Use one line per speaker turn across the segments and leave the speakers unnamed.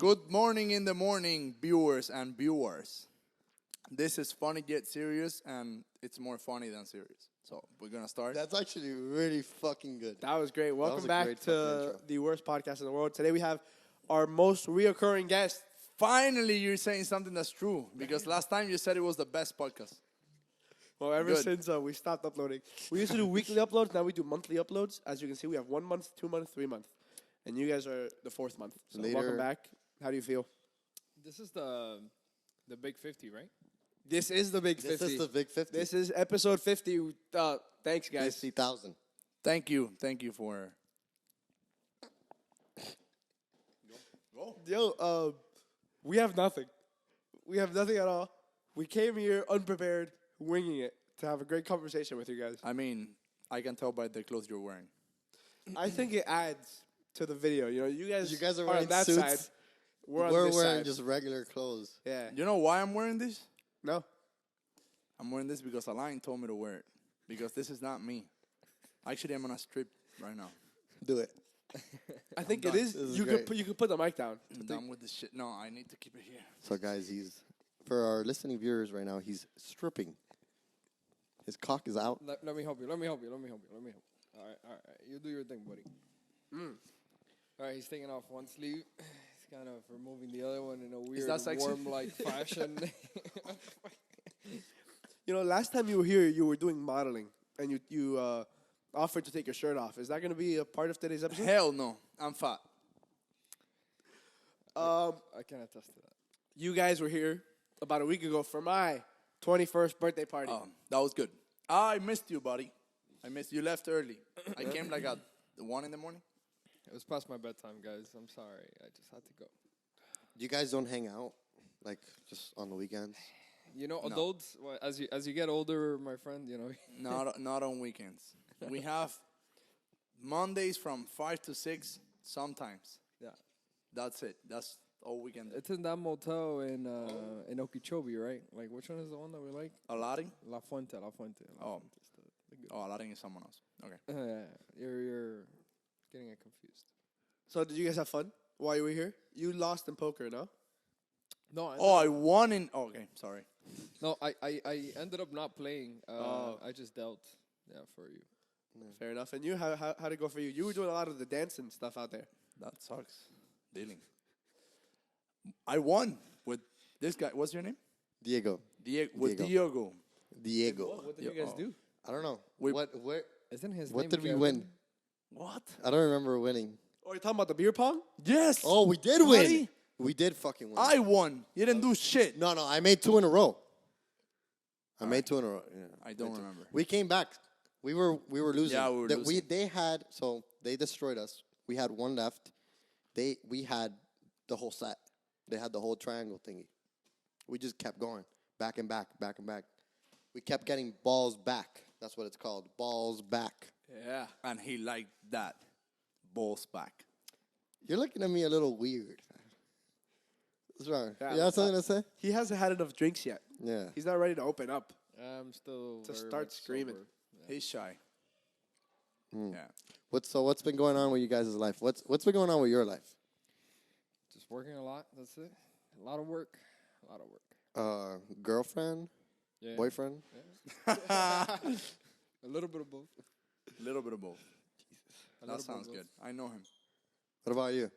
Good morning in the morning, viewers and viewers. This is funny yet serious, and it's more funny than serious. So we're gonna start.
That's actually really fucking good.
That was great. Welcome
was a
back
great
to
fucking intro.
the worst podcast in the world. Today we have our most reoccurring guest.
Finally, you're saying something that's true, because last time you said it was the best podcast.
Well, ever
Good.
since we stopped uploading. We used to do weekly uploads. Now we do monthly uploads. As you can see, we have 1 month, 2 months, 3 months. And you guys are the 4th month. So
Later.
welcome back. How do you feel?
This is the big 50, right?
This is the big 50.
This is the big 50.
This is episode 50. Thanks, guys.
50,000.
Thank you for.
Yo, we have nothing. We have nothing at all. We came here unprepared, winging it, to have a great conversation with you guys.
I mean, I can tell by the clothes you're wearing.
I think it adds to the video. You know, you guys
are
on
wearing
that
suits.
side. We're on
We're
this
wearing
side.
just regular clothes.
Yeah.
You know why I'm wearing this?
No.
I'm wearing this because Alain told me to wear it. Because this is not me. Actually, I'm on a strip right now.
Do it.
I think
done.
it is.
This is
You
great.
could put the mic down.
I'm done with this shit. No, I need to keep it here.
So, guys, for our listening viewers right now, he's stripping. His cock is out.
Let me help you. All right. You do your thing, buddy. All right, he's taking off one sleeve. He's kind of removing the other one in a weird,
that sexy?
worm-like fashion.
You know, last time you were here, you were doing modeling, and you offered to take your shirt off. Is that going to be a part of today's episode?
Hell no. I'm fat.
I can attest to that.
You guys were here about a week ago for my 21st birthday party.
That was good. I missed you, buddy. I missed you. You left early. I came like at 1 in the morning.
It was past my bedtime, guys. I'm sorry. I just had to go.
You guys don't hang out, like, just on the weekends?
You know,
No.
adults, well, as you get older, my friend, you know.
Not on weekends. We have Mondays from 5 to 6 sometimes.
Yeah.
That's it. That's all we can do.
It's in that motel in Okeechobee, right? Like, which one is the one that we like?
Aladdin?
La Fuente.
Oh.
Fuente's the good.
Oh, Aladdin is someone else. Okay.
You're getting it confused.
So did you guys have fun while you were here? You lost in poker, no?
No,
I won in... okay, sorry.
No, I ended up not playing. I just dealt. Yeah, for you.
Fair enough. And you, how'd it go for you? You were doing a lot of the dancing stuff out there.
That sucks. Dealing. I won with this guy. What's your name?
Diego.
With Diego.
Diego.
What did you guys do?
I don't know.
We-
What
Isn't his
What
name
did we
Kevin?
win?
What?
I don't remember winning.
Oh, you're talking about the beer pong?
Yes.
Oh, we did win.
Buddy.
We did fucking win.
I won. You didn't do shit.
No, I made 2 in a row. I made 2 in a row. Yeah,
I don't remember.
We came back. We were losing.
Yeah, we were losing.
They destroyed us. We had 1 left. We had the whole set. They had the whole triangle thingy. We just kept going back and back. We kept getting balls back. That's what it's called. Balls back.
Yeah. And he liked that. Balls back.
You're looking at me a little weird. What's wrong?
Yeah,
You have something to say?
He hasn't had enough drinks yet.
Yeah.
He's not ready to open up.
I'm still
To
very
start
much
screaming.
sober.
He's shy. Yeah.
What's been going on with you guys' life? What's been going on with your life?
Just working a lot. That's it. A lot of work.
Girlfriend,
Yeah.
boyfriend.
A little bit of both.
Little bit of both.
A
That
little bit
sounds
of
good. I know him.
What about you?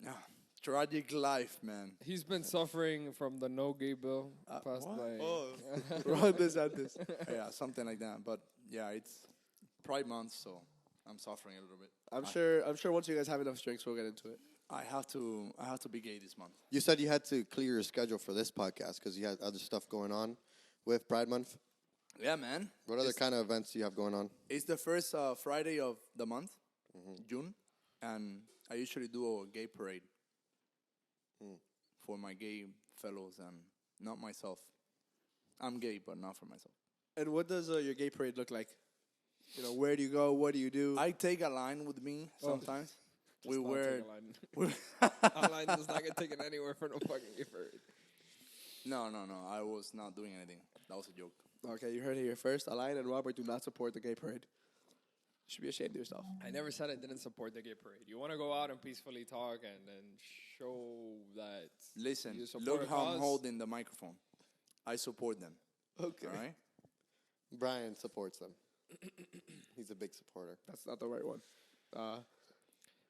Yeah. Tragic life, man.
He's been suffering from the no gay bill passed
what?
by.
Ron DeSantis.
Yeah, something like that. But yeah, it's Pride Month, so I'm suffering a little bit.
I'm sure once you guys have enough drinks, we'll get into it.
I have to be gay this month.
You said you had to clear your schedule for this podcast because you had other stuff going on with Pride Month.
Yeah, man.
What other kind of events do you have going on?
It's the first Friday of the month, June, and I usually do a gay parade for my gay fellows and not myself. I'm gay, but not for myself.
And what does your gay parade look like? You know, where do you go? What do you do?
I take a line with me sometimes. We wear.
A line does not get taken anywhere for no fucking gay parade.
No. I was not doing anything. That was a joke.
Okay, you heard it here first. Alain and Robert do not support the gay parade. You should be ashamed of yourself.
I never said I didn't support the gay parade. You want to go out and peacefully talk and show that
Listen,
you support
look
a
how I'm
cause.
holding the microphone. I support them.
Okay.
All right.
Brian supports them. He's a big supporter.
That's not the right one.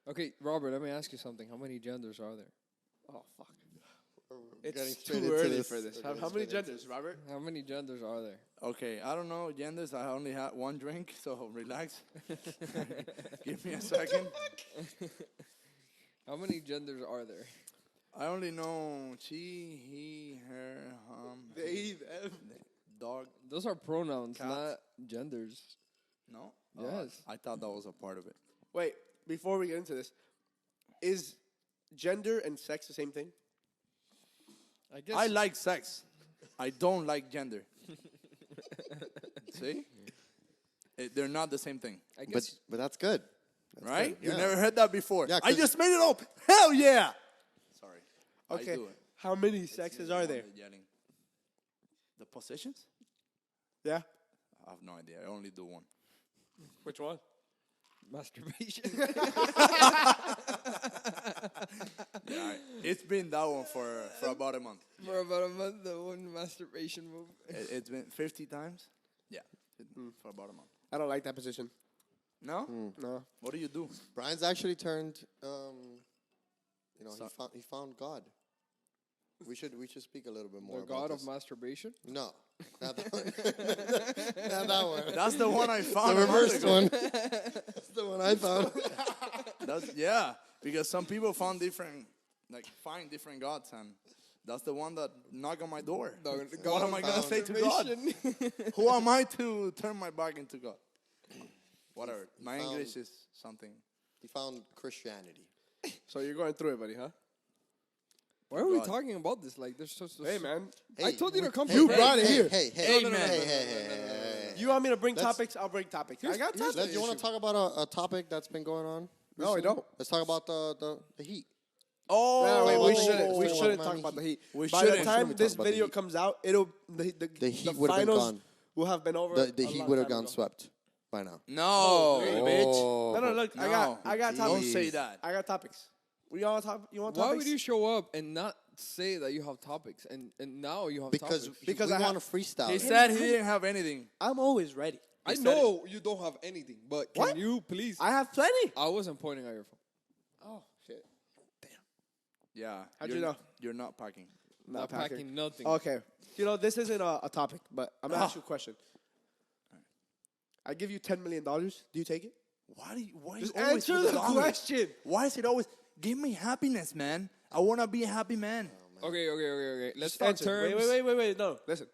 Okay, Robert, let me ask you something. How many genders are there?
Oh, fuck.
Getting
It's
straight
too
into
early
this.
for this.
We're
How
getting
many
straight into
genders, Robert?
How many genders are there?
Okay, I don't know genders. I only had one drink, so relax. Give me a second.
How many genders are there?
I only know she, he, her,
They, them.
dog.
Those are pronouns,
Cats.
not genders.
No?
Yes.
I thought that was a part of it.
Wait, before we get into this, is gender and sex the same thing?
I guess.
I like sex. I don't like gender. See? They're not the same thing,
I guess.
But that's good. That's
right?
good.
You
Yeah.
never heard that before.
Yeah,
I
'cause-
just made it up. Hell yeah! Sorry.
Okay.
I do it.
How many
It's
sexes
the
are
one
there?
that's yelling. The positions?
Yeah.
I have no idea. I only do one.
Which one?
Masturbation.
Yeah, it's been that one for about a month.
For about a month, the one masturbation move.
It's been 50 times. Yeah, for about a month.
I don't like that position.
No?
No.
What do you do?
Brian's actually turned.
So-
he found God. We should speak a little bit more
The
about
god
this.
of masturbation.
No, not that one. Not that one.
That's the one I found.
The
a month
reversed
ago.
one. That's the one I found.
Yeah, because some people find different gods, and that's the one that knock on my door. What am I gonna say to God? Who am I to turn my back into God? Whatever. My
found-
English is something.
He found Christianity.
So you're going through it, buddy, huh?
Why are we
God.
talking about this? Like, there's so.
Hey, man.
I told you to come.
You
prepared.
brought it
Hey,
here.
hey, hey,
Hey,
hey,
man.
hey.
You want me to bring
Let's-
topics? I'll bring topics. I got
here's
topics.
Do you want to talk about a topic that's been going on?
No, I don't.
Let's talk about the heat.
Oh,
No, wait,
wait,
we shouldn't.
wait,
We
wait,
shouldn't
wait,
talk
wait.
about the heat.
We
By the
shouldn't.
time
Shouldn't
this
talk about the
video
heat.
comes out, it'll the
heat would have been
finals
gone.
will have been over.
The
a
heat
long
would have
time
gone
ago.
swept by now.
No,
really?
bitch.
No, look, I got
Don't
topics.
say that.
I got topics. You want topics?
Why would you show up and not say that you have topics, and now you have
Because
topics?
Because
we
I
want to freestyle.
He
it.
said he didn't have anything.
I'm always ready.
I know you don't have anything, but can
What?
you please?
I have plenty.
I wasn't pointing at your phone.
Oh shit!
Yeah.
How'd
you're-
you know?
You're not packing.
Not packing nothing.
Okay. This isn't a topic, but I'm gonna ask you a question. I give you $10 million. Do you take it?
Why
Just
you always
answer
put
the
dollars?
question.
Why is it always give me happiness, man? I want to be a happy man.
Okay. Let's
Just
talk
answer.
terms.
Wait. No, listen.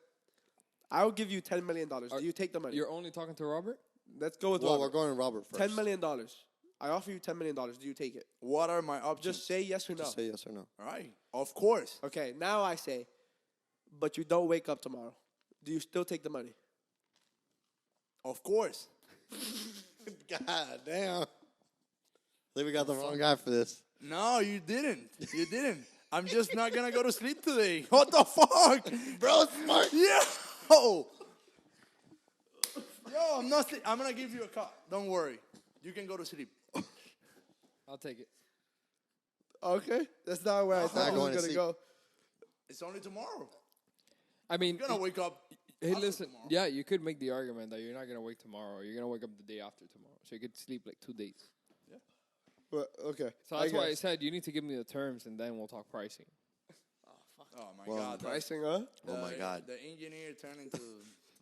I will give you $10 million. Do you take the money?
You're only talking to Robert.
Let's go with
Well, we're
Robert.
going to Robert first.
$10 million. I offer you $10 million. Do you take it?
What are my options?
Just say yes or no.
Just say yes or no.
All right. Of course.
Okay, now I say, but you don't wake up tomorrow. Do you still take the money?
Of course.
God damn. I think we got the wrong guy for this.
No, you didn't. You didn't. I'm just not gonna go to sleep today. What the fuck,
Bro, smart.
Yo, I'm not. I'm gonna give you a cut. Don't worry. You can go to sleep.
I'll take it.
Okay, that's not where I thought
Not
it
going
was
to
gonna
sleep.
go.
It's only tomorrow.
I mean,
You're gonna wake up.
hey,
after
listen.
tomorrow.
Yeah, you could make the argument that you're not gonna wake tomorrow, or you're gonna wake up the day after tomorrow, so you could sleep like 2 days.
But, okay,
So that's why I
guess.
said you need to give me the terms, and then we'll talk pricing.
Oh my
Well,
God.
Pricing, huh?
Oh my God.
The engineer turned into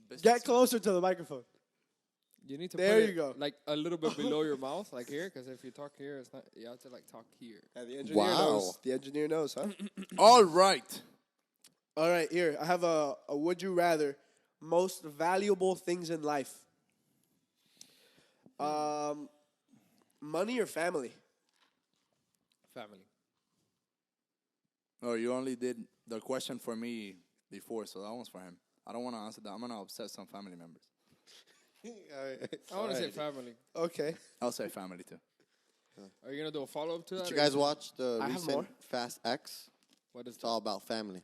business.
Get closer to the microphone.
You need to
There
put
you
it
go.
like a little bit below your mouth, like here, because if you talk here, it's not. You have to like talk here.
Yeah, the engineer
Wow.
knows. The engineer knows, huh?
All right.
All right, here I have a would you rather most valuable things in life. Money or family?
Family.
Oh, you only did the question for me before, so that one's for him. I don't want to answer that. I'm gonna upset some family members.
I want to say family.
Okay.
I'll say family too.
Are you gonna do a follow up to that?
Did you
or
guys watch the
I have
recent
more.
Fast X?
What is
It's all about family.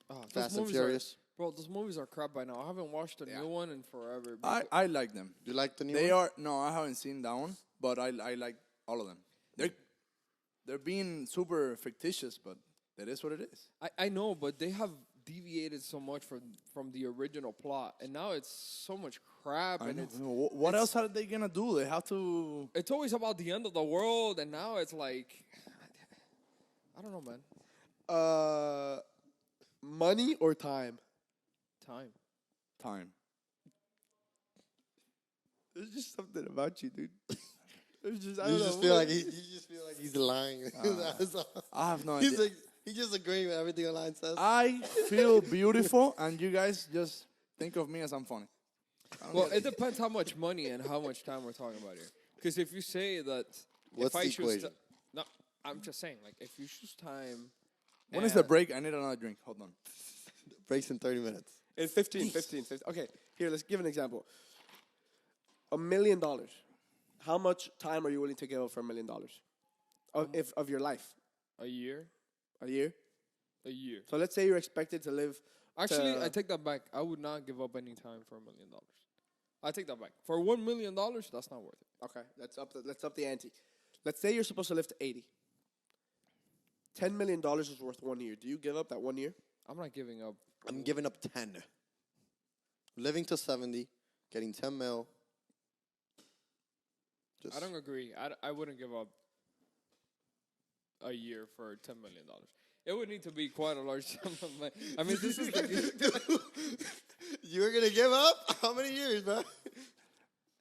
Oh, those
Fast and
movies
Furious.
Bro, those movies are crap by now. I haven't watched a new one in forever.
I like them.
You like the new
They
one?
are no, I haven't seen that one, but I like all of them. They're being super fictitious, but that is what it is.
I know, but they have deviated so much from the original plot, and now it's so much crap. And
What else are they gonna do? They have to.
it's always about the end of the world, and now it's like, I don't know, man.
Money or time?
Time.
There's just something about you, dude. There's just I
You
don't
just
know.
feel like you just feel like he's lying. That's all.
I have no
He's
idea.
like he just agreeing with everything online says.
I feel beautiful, and you guys just think of me as I'm funny.
Well, it depends how much money and how much time we're talking about here. Because if you say that,
What's
if I
the
choose,
equation?
no, I'm just saying, like, if you choose time.
When is the break? I need another drink. Hold on.
Breaks in 30 minutes.
It's 15. Okay, here, let's give an example. $1 million. How much time are you willing to give up for $1 million? Of your life?
A year?
A year?
A year.
So let's say you're expected to live.
Actually, I take that back. I would not give up any time for $1 million. I take that back. For $1 million, that's not worth it.
Okay, let's up the ante. Let's say you're supposed to live to 80. $10 million is worth 1 year. Do you give up that 1 year?
I'm not giving up.
I'm giving up 10. Living to 70, getting 10 mil.
I don't agree. I wouldn't give up a year for $10 million. It would need to be quite a large sum of money. I mean, this is the...
You're going to give up? How many years, man?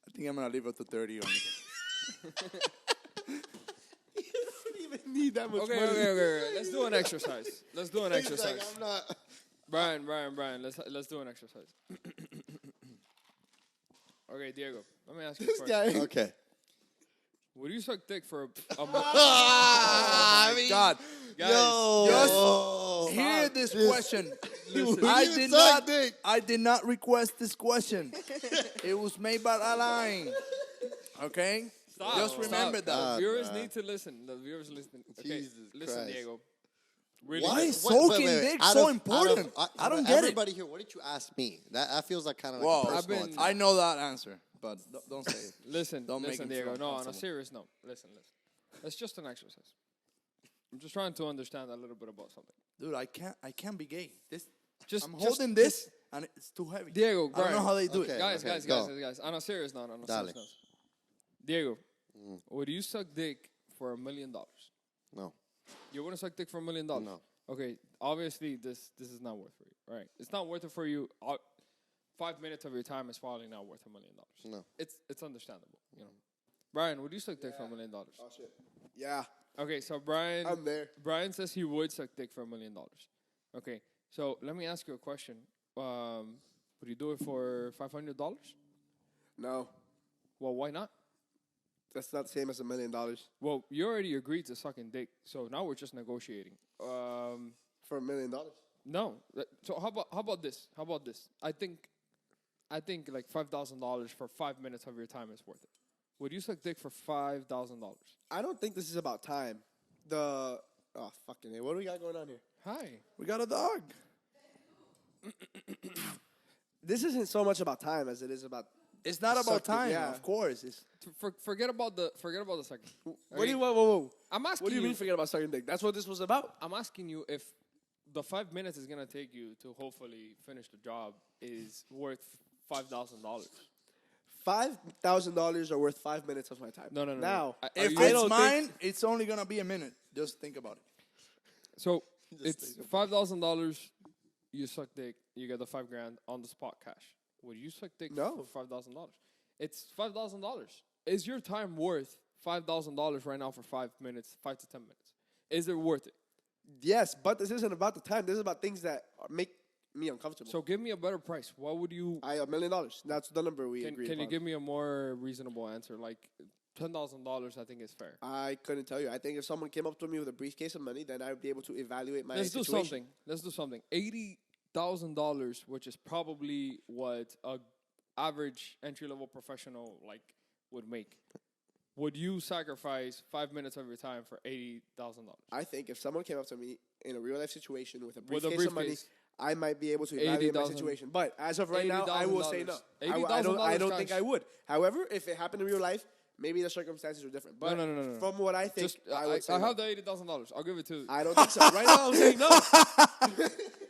I think I'm gonna leave it to 30 on it.
You don't even need that much
Okay. Let's do an exercise. Let's do an
He's
exercise.
like, I'm not.
Brian, let's do an exercise. Okay, Diego, let me ask you a question.
Okay.
Would you suck dick for a
I mean,
God,
Guys,
yo.
hear this question.
Listen.
I
You
did
suck
not.
dick.
I did not request this question. It was made by Alain. Okay.
Stop,
Just remember
stop.
that.
The viewers
bruh.
need to listen. The viewers listen. Okay,
Jesus
listen,
Christ.
Diego. Really
Why
good.
is soaking dick
Out
so
of-
important?
out of-
I don't
out of
get it.
everybody here, what did you ask me? That feels like kind of
Whoa,
like a
I've
personal
been-
attack.
I know that answer, but don't say it.
Listen,
Don't make
listen,
him
Diego.
feel
No, on a
uncomfortable.
serious note. Listen. It's just an exercise. I'm just trying to understand a little bit about something.
Dude, I can't be gay. I'm
Just
holding this, and it's too heavy.
Diego,
I don't
Brian.
know how they do
Okay.
it.
Guys.
go.
On a serious note,
Dale.
Diego, would you suck dick for $1 million?
No.
You wouldn't suck dick for $1 million?
No.
Okay, obviously this is not worth it for you, right? It's not worth it for you. 5 minutes of your time is probably not worth $1 million.
No.
It's understandable, you know. Brian, would you suck dick for $1 million?
Oh shit. Yeah,
Okay, so Brian,
I'm there.
Brian says he would suck dick for $1 million. Okay, so let me ask you a question. Would you do it for $500?
No,
Well, why not?
that's not the same as $1 million.
Well, you already agreed to sucking dick, so now we're just negotiating.
For $1 million.
No. So how about this? How about this? I think like $5,000 for 5 minutes of your time is worth it. Would you suck dick for $5,000?
I don't think this is about time. Fucking A. What do we got going on here?
Hi.
We got a dog.
This isn't so much about time as it is about.
It's not about
Suck it,
time,
yeah.
of course. It's
Forget about the second.
What do you whoa?
I'm asking
What do you mean forget about sucking dick? That's what this was about.
I'm asking you if the 5 minutes is gonna take you to hopefully finish the job is worth $5,000.
$5,000 are worth 5 minutes of my time.
No.
Now,
if
I
it's
don't
mine, it's only gonna be a minute. Just think about it.
So it's $5,000. You suck dick. You get the $5,000 on the spot cash. Would you suck dick
No.
for $5,000? It's $5,000. Is your time worth $5,000 right now for 5 minutes, 5 to 10 minutes? Is it worth it?
yes, but this isn't about the time. This is about things that make me uncomfortable.
So give me a better price. What would you?
$1 million. That's the number we agreed
Can you
upon.
give me a more reasonable answer? Like $10,000, I think is fair.
I couldn't tell you. I think if someone came up to me with a briefcase of money, then I would be able to evaluate my
Let's do
situation.
something. $80,000, which is probably what a average entry-level professional like would make. Would you sacrifice 5 minutes of your time for $80,000?
I think if someone came up to me in a real life situation with a
With a
briefcase of money,
briefcase.
I might be able to evaluate my situation. But as of right now, I will say no. I don't think I would. However, if it happened in real life, maybe the circumstances are different. But
no.
from what I think, I would say
I have the $80,000. I'll give it to you.
I don't think so. Right now, I'm saying no.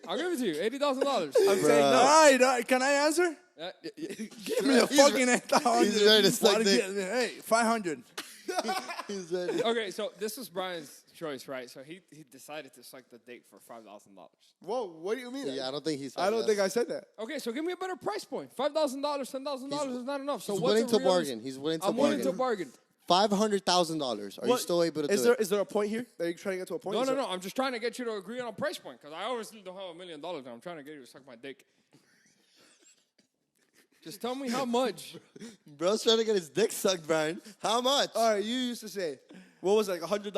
I'll give it to you. $80,000.
I'm saying no.
All right, can I answer? Give me the fucking 8,000.
He's ready to suck dick.
Hey, 500.
He's ready.
Okay, so this was Brian's choice, right? So he decided to suck the dick for $5,000.
Whoa, what do you mean?
Yeah, I don't think he's.
I don't think I said that.
Okay, so give me a better price point. $5,000, $10,000 is not enough. So
He's
what's
willing to
a real-
bargain. He's willing to
I'm
bargain.
willing to bargain.
$500,000. Are you still able to do it?
Is there a point here? Are you trying to get to a point?
No. I'm just trying to get you to agree on a price point because I obviously don't have $1 million. And I'm trying to get you to suck my dick. Just tell me how much.
Bro's trying to get his dick sucked, Brian. How much?
All right, you used to say, what was it, like $100?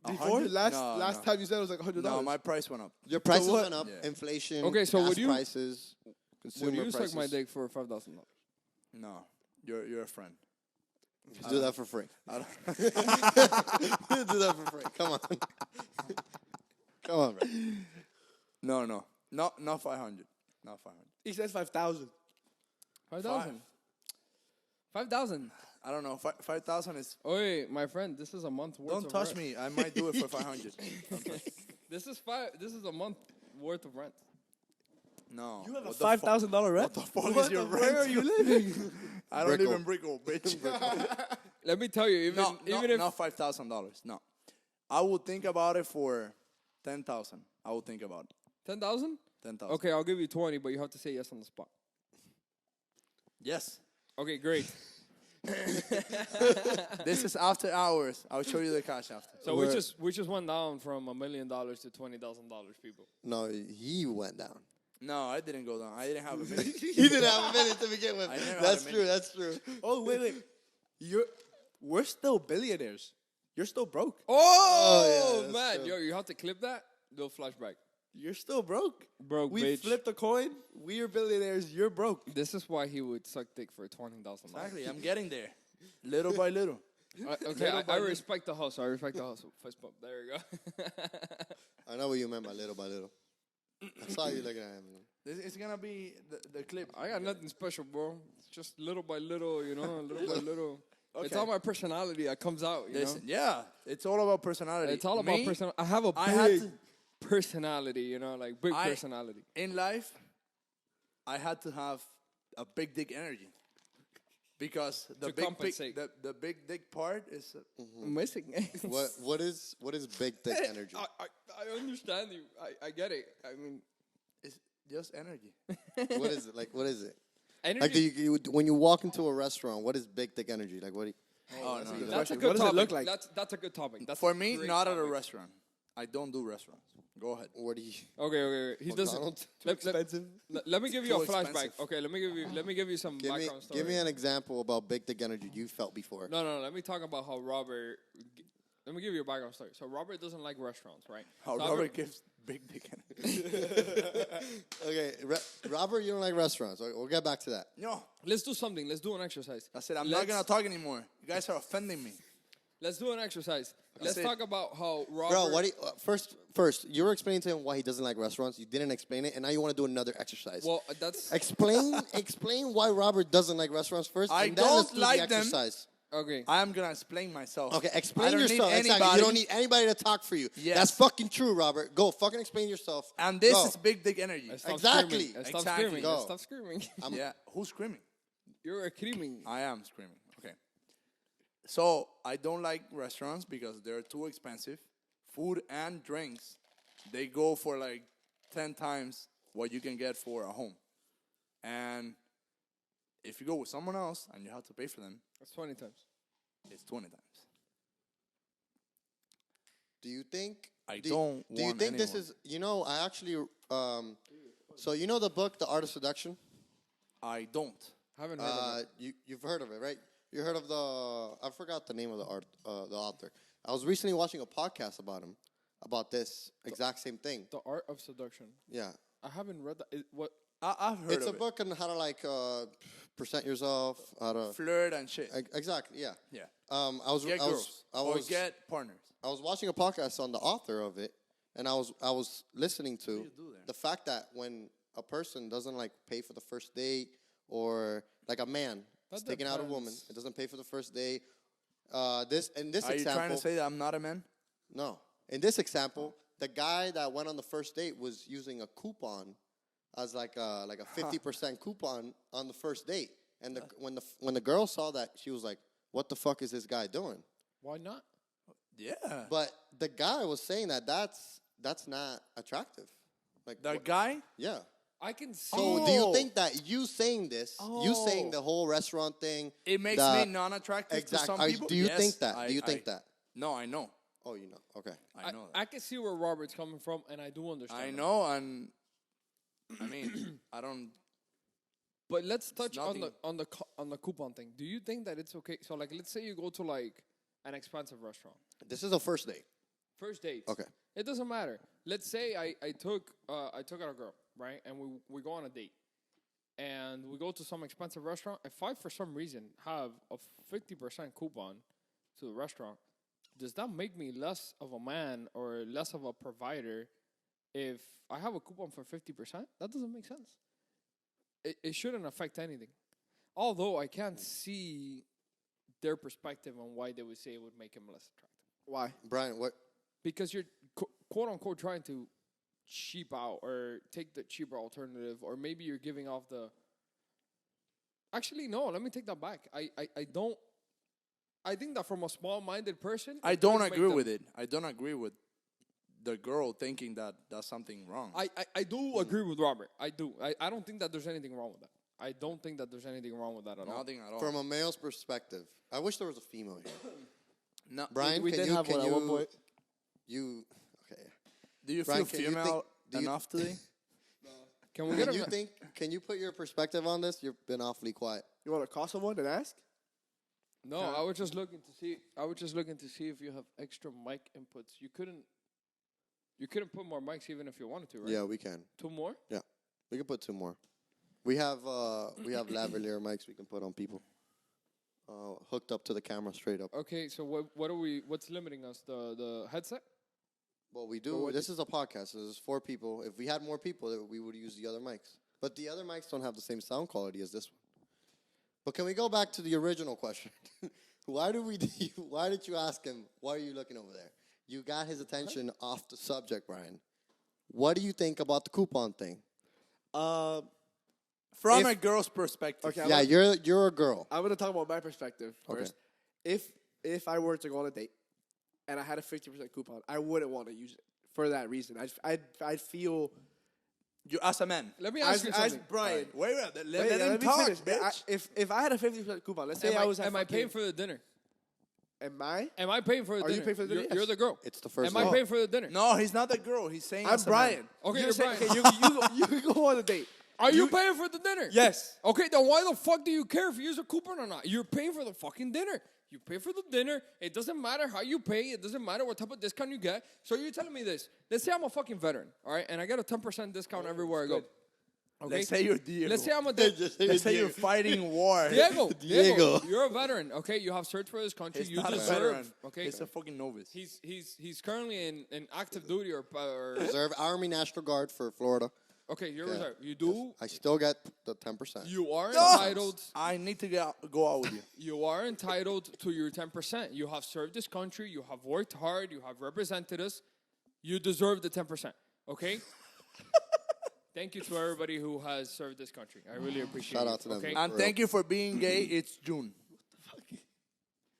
Before? Last time you said it was like $100.
No, my price went up.
Your prices
what?
went up.
Yeah.
Inflation.
Okay, so
gas
would you-
prices, consumer
Would you
prices.
suck my dick for $5,000?
No, you're a friend.
Do that for free.
I don't.
Do that for free. Come on. Come on, bro.
No, not 500. Not 500.
He says 5,000.
5,000. 5,000.
I don't know. 5,000 is.
Oh, wait, my friend, this is a month worth
Don't
of
touch
rent.
me. I might do it for 500. Don't touch me.
This is a month worth of rent.
No.
You have a
What the
$5,000 rent?
What the fuck is your rent?
Where are you living?
I don't
Brickle.
even brickle, bitch.
Let me tell you, even if
not $5,000. No, I would think about it for 10,000. I would think about it.
10,000.
10,000.
Okay, I'll give you 20, but you have to say yes on the spot.
Yes.
Okay, great.
This is after hours. I'll show you the cash after.
So we just went down from $1 million to $20,000, people.
No, he went down.
No, I didn't go down. I didn't have a minute.
He didn't have a minute to begin with.
I never had
That's
a
true.
minute.
That's true.
Oh, wait. We're still billionaires. You're still broke.
Oh,
yeah, that's
man.
true.
Yo, you have to clip that. Little flashback.
You're still broke.
Broke,
We
bitch.
flipped a coin. We're billionaires. You're broke.
This is why he would suck dick for $20,000.
Exactly. I'm getting there, little by little.
Okay, I respect the hustle. I respect the hustle. Fist bump. There you go.
I know what you meant by little. I saw you looking at him.
This is gonna be the clip.
I got nothing special, bro. It's just little by little, little by little. It's
Okay.
all my personality that comes out, you know?
Listen, yeah, it's all about personality.
It's all about
Me,
personality. I have a
I had
big
to-
personality, like big
I-
personality.
In life, I had to have a big dick energy because the
To
big
compensate.
the big dick part is
Missing.
What is big dick energy?
I understand you. I get it. I mean,
it's just energy.
What is it? Like, what is it?
energy.
Like, when you walk into a restaurant, what is big dick energy? Like, what do you...
Oh,
that's
no,
a good
no.
That's a
question.
good
What does it
topic.
look like?
That's a good topic. That's
For
a
me,
great
not at a
topic.
restaurant. I don't do restaurants. Go ahead.
What do you...
Okay. He doesn't.
McDonald's?
Let me give you a
Too
flashback.
expensive.
Okay, let me give you some background story.
Give me an example about big dick energy you felt before.
No. Let me talk about how Robert. Let me give you a background story. So Robert doesn't like restaurants, right?
How
So I
Robert gives big dick energy.
Okay, Robert, you don't like restaurants. Okay, we'll get back to that.
No,
Let's do something. Let's do an exercise.
I said I'm
Let's-
not gonna talk anymore. You guys are offending me.
Let's do an exercise. Let's
it.
talk about how Robert.
Bro, what do you, first, you were explaining to him why he doesn't like restaurants. You didn't explain it, and now you want to do another exercise.
Well, that's
Explain why Robert doesn't like restaurants first,
I
and then let's
don't
do
like
the
them.
exercise.
okay.
I am gonna explain myself.
Okay,
I
explain
don't need
yourself. Exactly.
anybody.
You don't need anybody to talk for you.
Yes.
That's fucking true, Robert. Go, fucking explain yourself.
And this
Go.
is big dick energy.
Stop
Exactly.
Screaming. Stop
Exactly.
screaming.
Go.
Stop screaming.
Yeah, who's screaming?
You're screaming.
I am screaming. Okay. So I don't like restaurants because they're too expensive. Food and drinks, they go for like 10 times what you can get for a home. And if you go with someone else and you have to pay for them,
That's 20 times.
it's 20 times.
Do you think?
I
do,
don't
Do you
want
think this
anyone.
is? I actually. So you know the book, The Art of Seduction.
I don't.
Haven't heard of it.
You've heard of it, right? You heard of I forgot the name of the author. I was recently watching a podcast about this exact same thing.
The Art of Seduction.
Yeah.
I haven't read that. What?
I've heard
It's a
of
book on how to like present yourself, how to
it. Flirt and shit.
exactly, yeah.
Yeah.
I was
Get girls.
I
or
was
get partners.
I was watching a podcast on the author of it, and I was listening to
you do there?
the fact that when a person doesn't like pay for the first date, or like a man is
That
taking out a woman,
depends.
it doesn't pay for the first date. This
Are
example,
you trying to say that I'm not a man?
no. In this example, the guy that went on the first date was using a coupon as like a 50% coupon on the first date. And when the girl saw that, she was like, "What the fuck is this guy doing?"
Why not?
Yeah.
But the guy was saying that that's not attractive. Like
The guy?
yeah.
I can see.
So do you think that you saying this, you saying
Oh.
the whole restaurant thing,
It makes me non-attractive to some people.
Do you
Yes,
think that? Do you think that?
No, I know.
Oh, you know. Okay.
I know that.
I can see where Robert's coming from, and I do understand.
I
that.
know, and I mean, I don't.
But let's touch on
nothing-
the coupon thing. Do you think that it's okay? So like, let's say you go to like an expensive restaurant,
This is a first date.
first date.
Okay.
It doesn't matter. Let's say I took out a girl, right, and we go on a date, and we go to some expensive restaurant. If I for some reason have a 50% coupon to the restaurant, does that make me less of a man or less of a provider? If I have a coupon for 50%, that doesn't make sense. It shouldn't affect anything. Although I can't see their perspective on why they would say it would make him less attractive.
Why?
Brian, what?
Because you're quote unquote trying to cheap out or take the cheaper alternative, or maybe you're giving off the. Actually, no. Let me take that back. I don't. I think that from a small-minded person,
I don't agree with it. I don't agree with the girl thinking that that's something wrong.
I do agree with Robert. I do. I don't think that there's anything wrong with that. I don't think that there's anything wrong with that at all.
Nothing at all.
From a male's perspective, I wish there was a female here.
No,
Brian,
We
can
did
you,
have
can
one at
you,
one point.
you, okay.
do you
Brian,
feel
can you think-
female
do you-
enough today?
Can we get
Can
a
you think? Can you put your perspective on this? You've been awfully quiet.
You want to call someone and ask?
No, I was just looking to see. I was just looking to see if you have extra mic inputs. You couldn't. You couldn't put more mics even if you wanted to, right?
Yeah, we can.
2 more.
Yeah, we can put 2 more. We have lavalier mics we can put on people. Hooked up to the camera straight up.
Okay, so what are we? What's limiting us? The headset?
Well, we do. This is a podcast. So there's 4 people. If we had more people, we would use the other mics. But the other mics don't have the same sound quality as this one. But can we go back to the original question? Why did you ask him? Why are you looking over there? You got his attention off the subject, Brian. What do you think about the coupon thing?
From a girl's perspective.
Okay,
Yeah, you're a girl.
I'm going to talk about my perspective
Okay.
first. If I were to go on a date and I had a 50% coupon, I wouldn't want to use it for that reason. I'd feel
You as a man.
Let me ask you something.
Brian.
Wait, let
Let
him
me
talk,
finish.
bitch.
If I had a 50% coupon, let's say
Am
I was
am I paying for the dinner?
Am I?
Am I paying for the
Are
dinner?
you paying for the dinner?
You're
Yes.
the girl.
It's the first
Am I
date.
paying for the dinner?
No, he's not the girl. He's saying
I'm
as a
Brian.
man.
Okay,
You're
you're
saying,
Brian.
okay, you can go on a date.
Are you paying for the dinner?
Yes.
Okay, then why the fuck do you care if you use a coupon or not? You're paying for the fucking dinner. You pay for the dinner. It doesn't matter how you pay. It doesn't matter what type of discount you get. So you're telling me this. Let's say I'm a fucking veteran, all right? And I get a 10% discount everywhere I go. Okay?
Let's say you're Diego.
Let's say I'm a
Let's say you're fighting war.
Diego, you're a veteran, okay? You have served for this country.
He's
You
not a
deserve,
veteran.
okay?
He's a fucking novice.
He's currently in active duty or
Reserve Army National Guard for Florida.
okay, you're
Yeah.
reserve. You do.
I still get the 10%.
You are entitled.
I need to go out with you.
You are entitled to your 10%. You have served this country. You have worked hard. You have represented us. You deserve the 10%. Okay? Thank you to everybody who has served this country. I really appreciate it.
Shout out to them.
Okay?
And thank you for being gay. It's June.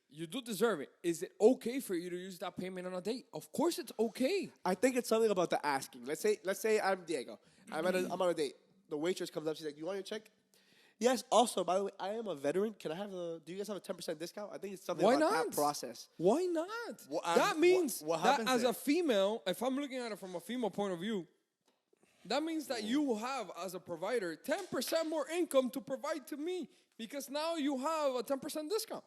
You do deserve it. Is it okay for you to use that payment on a date? Of course it's okay.
I think it's something about the asking. Let's say I'm Diego. I'm on a date. The waitress comes up. She's like, "You want your check?" Yes. Also, by the way, I am a veteran. Can I have do you guys have a 10% discount? I think it's something
Why
about
not?
that process.
Why not?
Well,
that means
what
that
happens
as
there?
a female, if I'm looking at it from a female point of view, that means that you have, as a provider, 10% more income to provide to me because now you have a 10% discount.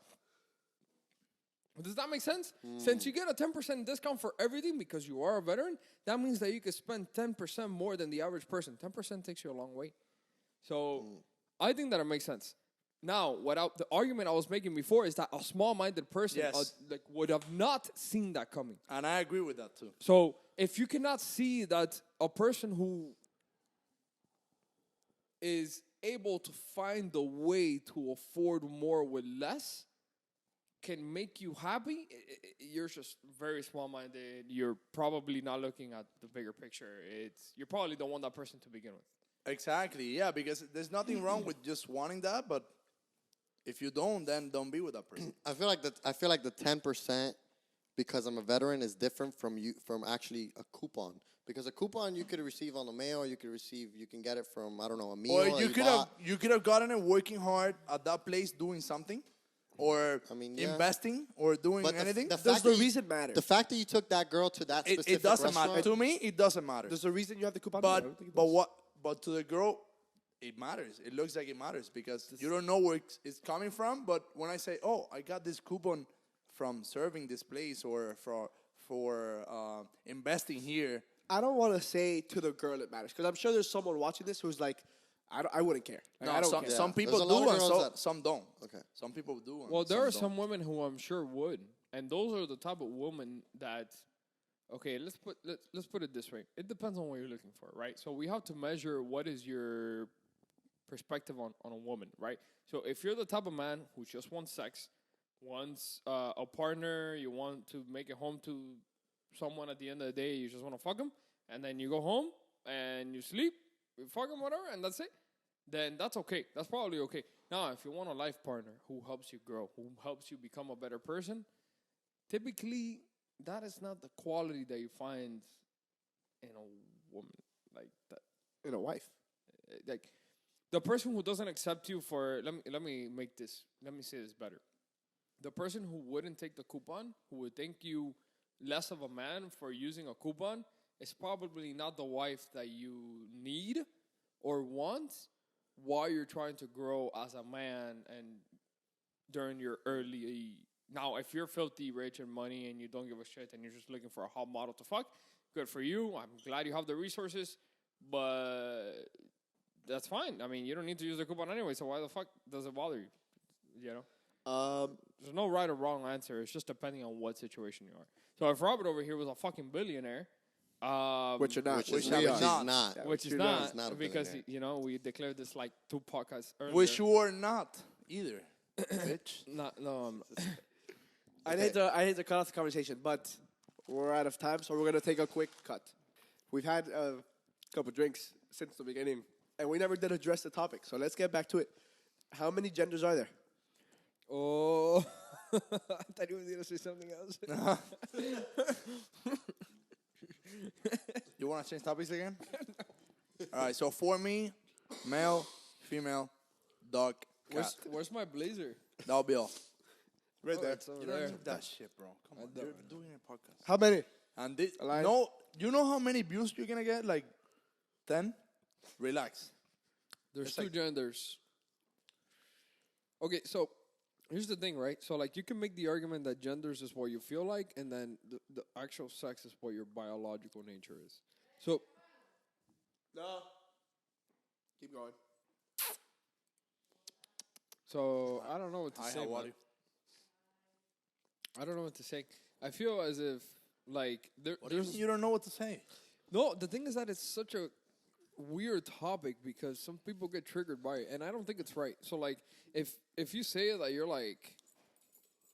Does that make sense? Since you get a 10% discount for everything because you are a veteran, that means that you can spend 10% more than the average person. 10% takes you a long way. So I think that it makes sense. Now, the argument I was making before is that a small-minded person
Yes.
would have not seen that coming.
And I agree with that too.
So if you cannot see that a person who is able to find a way to afford more with less can make you happy, you're just very small-minded. You're probably not looking at the bigger picture. You're probably don't want that person to begin with.
Exactly, yeah, because there's nothing wrong with just wanting that, but if you don't, then don't be with that person.
I feel like the 10%, because I'm a veteran, is different from actually a coupon. Because a coupon you could receive on the mail, you can get it from, I don't know, a meal.
Or
that
you could have gotten it working hard at that place doing something, or investing, or doing anything.
Does the reason matter?
The fact that you took that girl to that specific
it doesn't
restaurant,
matter. To me, it doesn't matter.
There's a reason you have the coupon. I don't think it does.
But to the girl, it matters. It looks like it matters because you don't know where it's coming from. But when I say, "Oh, I got this coupon from serving this place or for investing here,"
I don't want to say to the girl it matters because I'm sure there's someone watching this who's like, I wouldn't care. Like, I don't care.
Some people
There's a lot
do,
of
and
girls that-
some don't.
Okay.
Some people do. And
Well, there are
don't.
some women who I'm sure would, and those are the type of women that. Okay, let's put it this way. It depends on what you're looking for, right? So we have to measure what is your perspective on a woman, right? So if you're the type of man who just wants sex, wants a partner, you want to make it home to someone at the end of the day, you just want to fuck them, and then you go home and you sleep, you fuck them, whatever, and that's it, then that's okay. That's probably okay. Now, if you want a life partner who helps you grow, who helps you become a better person, typically that is not the quality that you find in a woman like that.
In a wife.
Like the person who doesn't accept you for let me say this better. The person who wouldn't take the coupon, who would think you less of a man for using a coupon, is probably not the wife that you need or want while you're trying to grow as a man and during your early. Now, if you're filthy rich and money and you don't give a shit and you're just looking for a hot model to fuck, good for you. I'm glad you have the resources, but that's fine. I mean, you don't need to use the coupon anyway, so why the fuck does it bother you? You know? There's no right or wrong answer. It's just depending on what situation you are. So if Robert over here was a fucking billionaire,
which you're not.
which is not.
which is
you're
not,
not a
because
billionaire.
we declared this like 2 podcasts earlier.
Which you are not either, bitch.
No,
I hate to cut off the conversation, but we're out of time, so we're going to take a quick cut. We've had a couple drinks since the beginning, and we never did address the topic, so let's get back to it. How many genders are there?
Oh, I thought you were going to say something else.
You want to change topics again? All right. So for me, male, female, dog, cat.
Where's my blazer?
That'll be all.
Right there.
It's over
You
there.
don't need that shit, bro. Come on, you're doing a podcast.
How many?
And
Alive.
no, you know how many views you're gonna get? Like 10. Relax.
There's
It's
two
like-
genders. Okay, so here's the thing, right? So like you can make the argument that genders is what you feel like, and then the actual sex is what your biological nature is. So
No. Keep going.
so I don't know what to
Hi,
say.
how are
man.
you?
I don't know what to say. I feel as if like there's
You don't know what to say.
no. The thing is that it's such a weird topic because some people get triggered by it, and I don't think it's right. So like if you say that you're like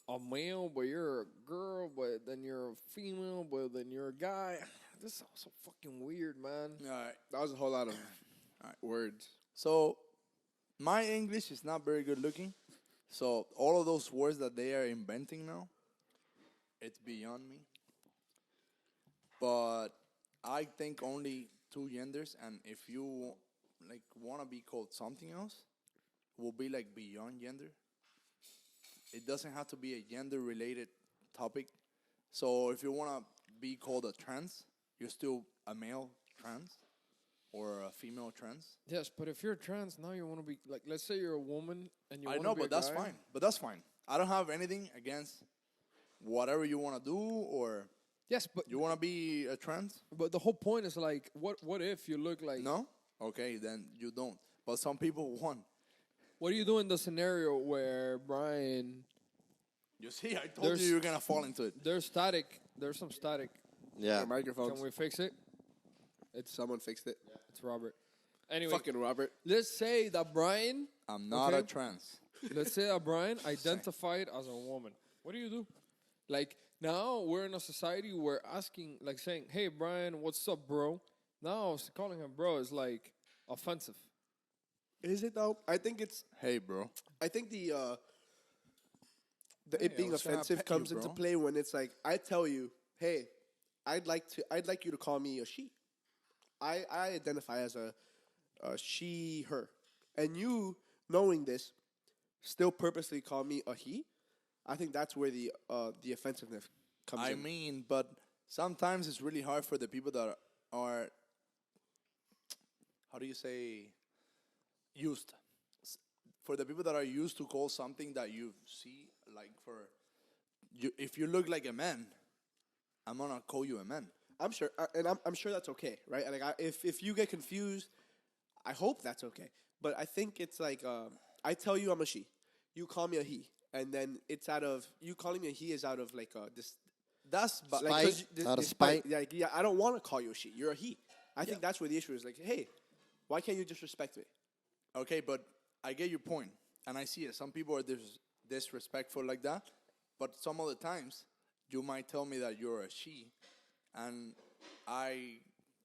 a male, but you're a girl, but then you're a female, but then you're a guy, this sounds so fucking weird, man.
All right.
That was a whole lot of words.
So my English is not very good looking. So all of those words that they are inventing now, it's beyond me. But I think only 2 genders, and if you like want to be called something else, will be like beyond gender. It doesn't have to be a gender related topic. So if you want to be called a trans, you're still a male trans or a female trans.
Yes, but if you're trans, now you want to be like, let's say you're a woman and you
I
want
know,
to be
but
a
that's
guy.
fine. But that's fine. I don't have anything against whatever you want to do, or
Yes, but
you want to be a trans.
the whole point is like, what if you look like
No? Okay, then you don't. But some people want.
What do you do in the scenario where Brian?
You see, I told you were gonna fall into it.
There's static. There's some static.
Yeah.
Our microphones.
Can we fix it?
Someone fixed it.
It's Robert. Anyway,
Fucking Robert.
let's say that Brian.
I'm not a trans.
Let's say that Brian identified as a woman. What do you do? Like, now we're in a society where asking, like saying, hey, Brian, what's up, bro? Now calling him bro is like offensive.
Is it though? I think it's.
Hey, bro.
I think it being offensive comes into play when it's like I tell you, hey, I'd like you to call me a she. I identify as a she, her, and you knowing this, still purposely call me a he. I think that's where the offensiveness comes in.
I mean, but sometimes it's really hard for the people that are how do you say used. For the people that are used to call something that you see, like for you, if you look like a man, I'm gonna call you a man.
I'm sure, and I'm sure that's okay, right? Like, if you get confused, I hope that's okay. But I think it's like I tell you I'm a she, you call me a he, and then it's out of you calling me a he is out of like this.
That's
Like,
out of spite.
Yeah, I don't want to call you a she. You're a he. I think that's where the issue is. Like, hey, why can't you disrespect me?
okay, but I get your point, and I see it. Some people are disrespectful like that, but some other times you might tell me that you're a she, and I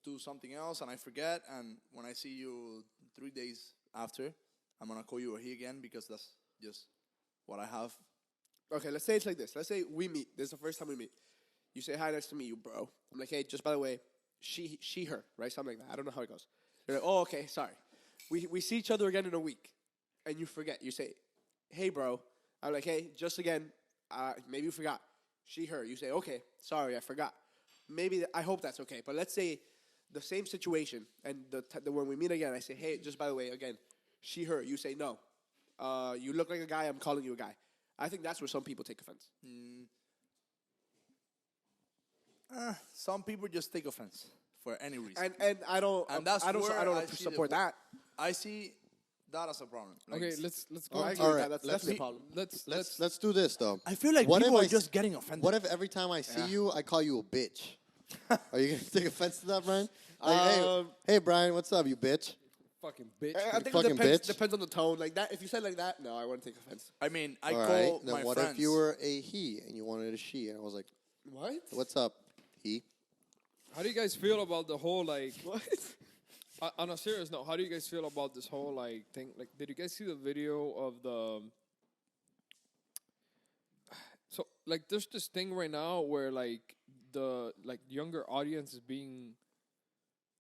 do something else, and I forget, and when I see you 3 days after, I'm gonna call you a he again because that's just what I have.
Okay, let's say it's like this. Let's say we meet. This is the first time we meet. You say, hi, nice to meet you, bro. I'm like, hey, just by the way, she, her, right? Something like that. I don't know how it goes. You're like, oh, okay, sorry. We see each other again in a week, and you forget. You say, hey, bro. I'm like, hey, just again, maybe you forgot. She, her. You say, okay, sorry, I forgot. Maybe, I hope that's okay. But let's say the same situation, and when we meet again, I say, hey, just by the way, again, she, her. You say, no. You look like a guy, I'm calling you a guy. I think that's where some people take offense.
Some people just take offense for any reason.
And I don't support that.
I see that as a problem. Like,
Okay, let's go.
I
on
agree
to-
with that. That's definitely a problem.
Let's do this though.
I feel like
What
people
if
are just getting offended.
What if every time I see you, I call you a bitch? Are you gonna take offense to that, Brian? Like, hey, Brian, what's up, you bitch?
Fucking bitch.
I think
fucking
it depends,
bitch.
depends on the tone. Like that, if you said like that, no, I wouldn't take offense.
I mean, I
All
call
right. Then
my
what
friends.
if you were a he and you wanted a she, and I was like,
What?
what's up, he?
How do you guys feel about the whole like?
What?
On a serious note, how do you guys feel about this whole like thing? Like, did you guys see the video of the? So like, there's this thing right now where like the younger audience is being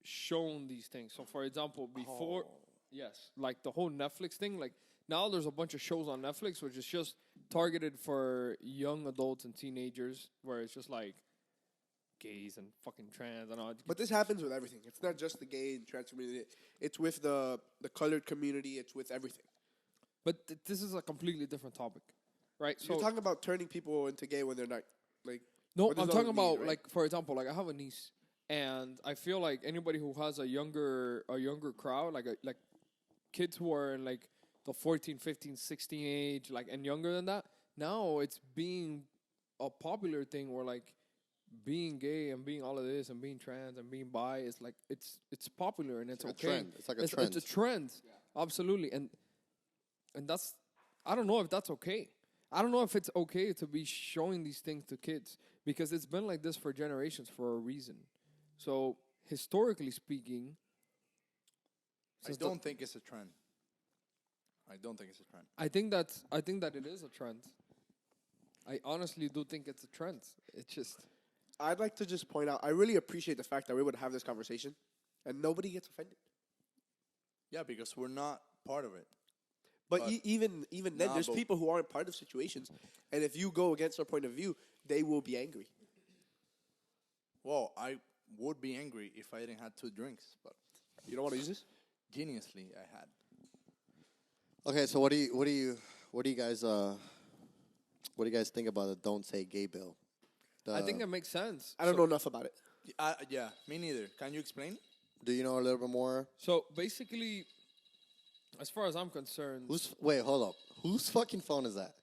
shown these things. So for example, before yes, like the whole Netflix thing, like now there's a bunch of shows on Netflix which is just targeted for young adults and teenagers, where it's just like gays and fucking trans and all.
But this happens with everything. It's not just the gay and trans community. It's with the colored community. It's with everything.
But this is a completely different topic, right?
So you're talking about turning people into gay when they're not like.
No,
what does
I'm
all
talking
that mean,
about
right?
like, for example, like I have a niece, and I feel like anybody who has a younger crowd, like kids who are in like the 14, 15, 16 age, like, and younger than that, now it's being a popular thing where like being gay and being all of this and being trans and being bi is like it's popular and it's
like a
okay.
trend. It's like a trend.
It's a trend, absolutely, and that's, I don't know if that's okay. I don't know if it's okay to be showing these things to kids because it's been like this for generations for a reason. So historically speaking,
I don't think it's a trend. I don't think it's a trend.
I think that it is a trend. I honestly do think it's a trend. It's just.
I'd like to just point out, I really appreciate the fact that we're able to have this conversation, and nobody gets offended.
Yeah, because we're not part of it.
But even then,
Nah,
there's
but-
people who aren't part of situations, and if you go against their point of view, they will be angry.
Well, I would be angry if I didn't have 2 drinks, but
You don't want to use this?
geniusly I had.
Okay, so what do you guys think about the "Don't Say Gay" bill?
I think it makes sense.
I don't know enough about it.
Yeah, me neither. Can you explain?
Do you know a little bit more?
So basically, As far as I'm concerned,
Wait, hold up. Whose fucking phone is that?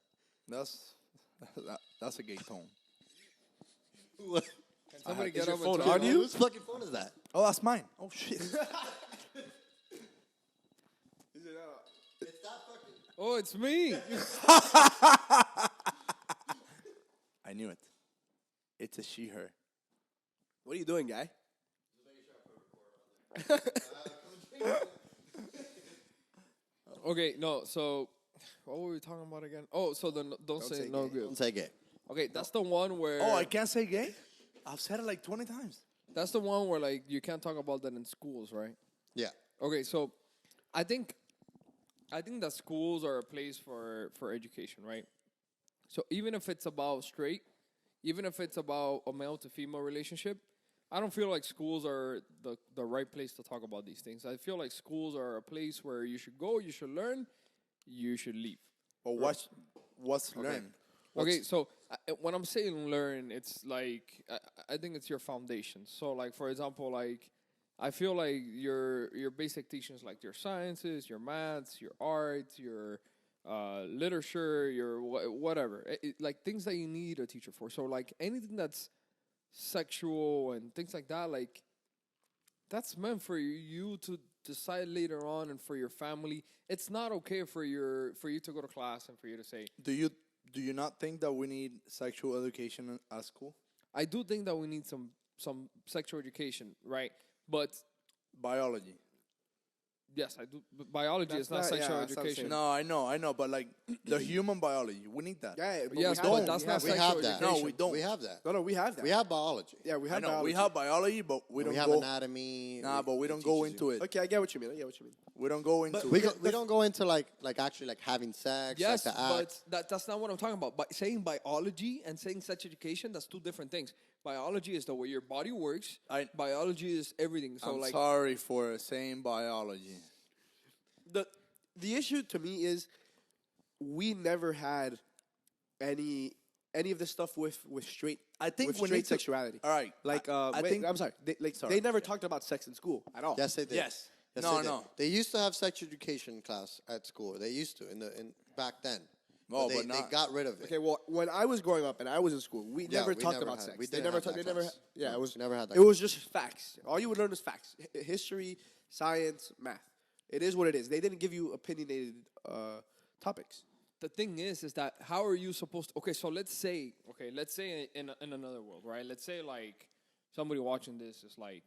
That's a gay tone.
What?
can somebody
Is
get
your
over
phone
to
on you?
Whose fucking phone is that?
Oh, that's mine. Oh shit.
It's that fucking.
Oh, it's me.
I knew it. It's a she, her.
What are you doing, guy?
Okay, no. So, what were we talking about again? Oh, so the don't say
say
no
gay.
good.
Don't say gay.
Okay, that's the one where.
Oh, I can't say gay? I've said it like 20 times.
That's the one where like you can't talk about that in schools, right?
Yeah.
Okay, so I think that schools are a place for education, right? So even if it's about straight, even if it's about a male to female relationship, I don't feel like schools are the right place to talk about these things. I feel like schools are a place where you should go, you should learn, you should leave.
Or what's learn?
Okay, so when I'm saying learn, it's like I think it's your foundation. So like for example, like I feel like your basic teachings, like your sciences, your maths, your arts, your literature, your whatever, like things that you need a teacher for. So like anything that's sexual and things like that, like that's meant for you to decide later on and for your family. It's not okay for you to go to class and for you to say.
Do you not think that we need sexual education at school?
I do think that we need some sexual education, right? But
Biology.
yes, I do. But biology is not sexual education.
No, I know, but like the human biology, we need that.
Yeah, but
Yes,
we
but
have,
that's not
We
sexual
have that.
education.
No, we don't.
We have that.
No, we have that.
We have biology.
Yeah, we
I
have
know
biology.
we have biology, but we don't
We have
go.
anatomy.
Nah, but we don't go into it.
Okay, I get what you mean.
We don't go into.
We don't go into like actually like having sex.
Yes,
like the act.
but that's not what I'm talking about. But saying biology and saying sex education, that's two different things. Biology is the way your body works. Biology is everything. So
I'm
like,
sorry for saying biology.
The issue to me is we never had any of this stuff with straight.
I think
with
we
straight
need to-
sexuality.
All right.
Like
I
wait,
think-
I'm sorry. They never talked about sex in school at all.
Yes, they did.
Yes.
Yes,
No,
they did.
no.
They used to have sex education class at school. They used to in back then.
Oh,
they
but not-
got rid of it.
Okay, well, when I was growing up and I was in school, we
Yeah,
never
we
talked
never
about
had-
sex.
we
They
didn't
never
have
talked.
that
They never.
class.
Yeah,
No,
it was
we never had that
It was just facts. All you would learn is facts: history, science, math. It is what it is. They didn't give you opinionated topics.
the thing is that how are you supposed to? Okay, so let's say in another world, right? Let's say like somebody watching this is like,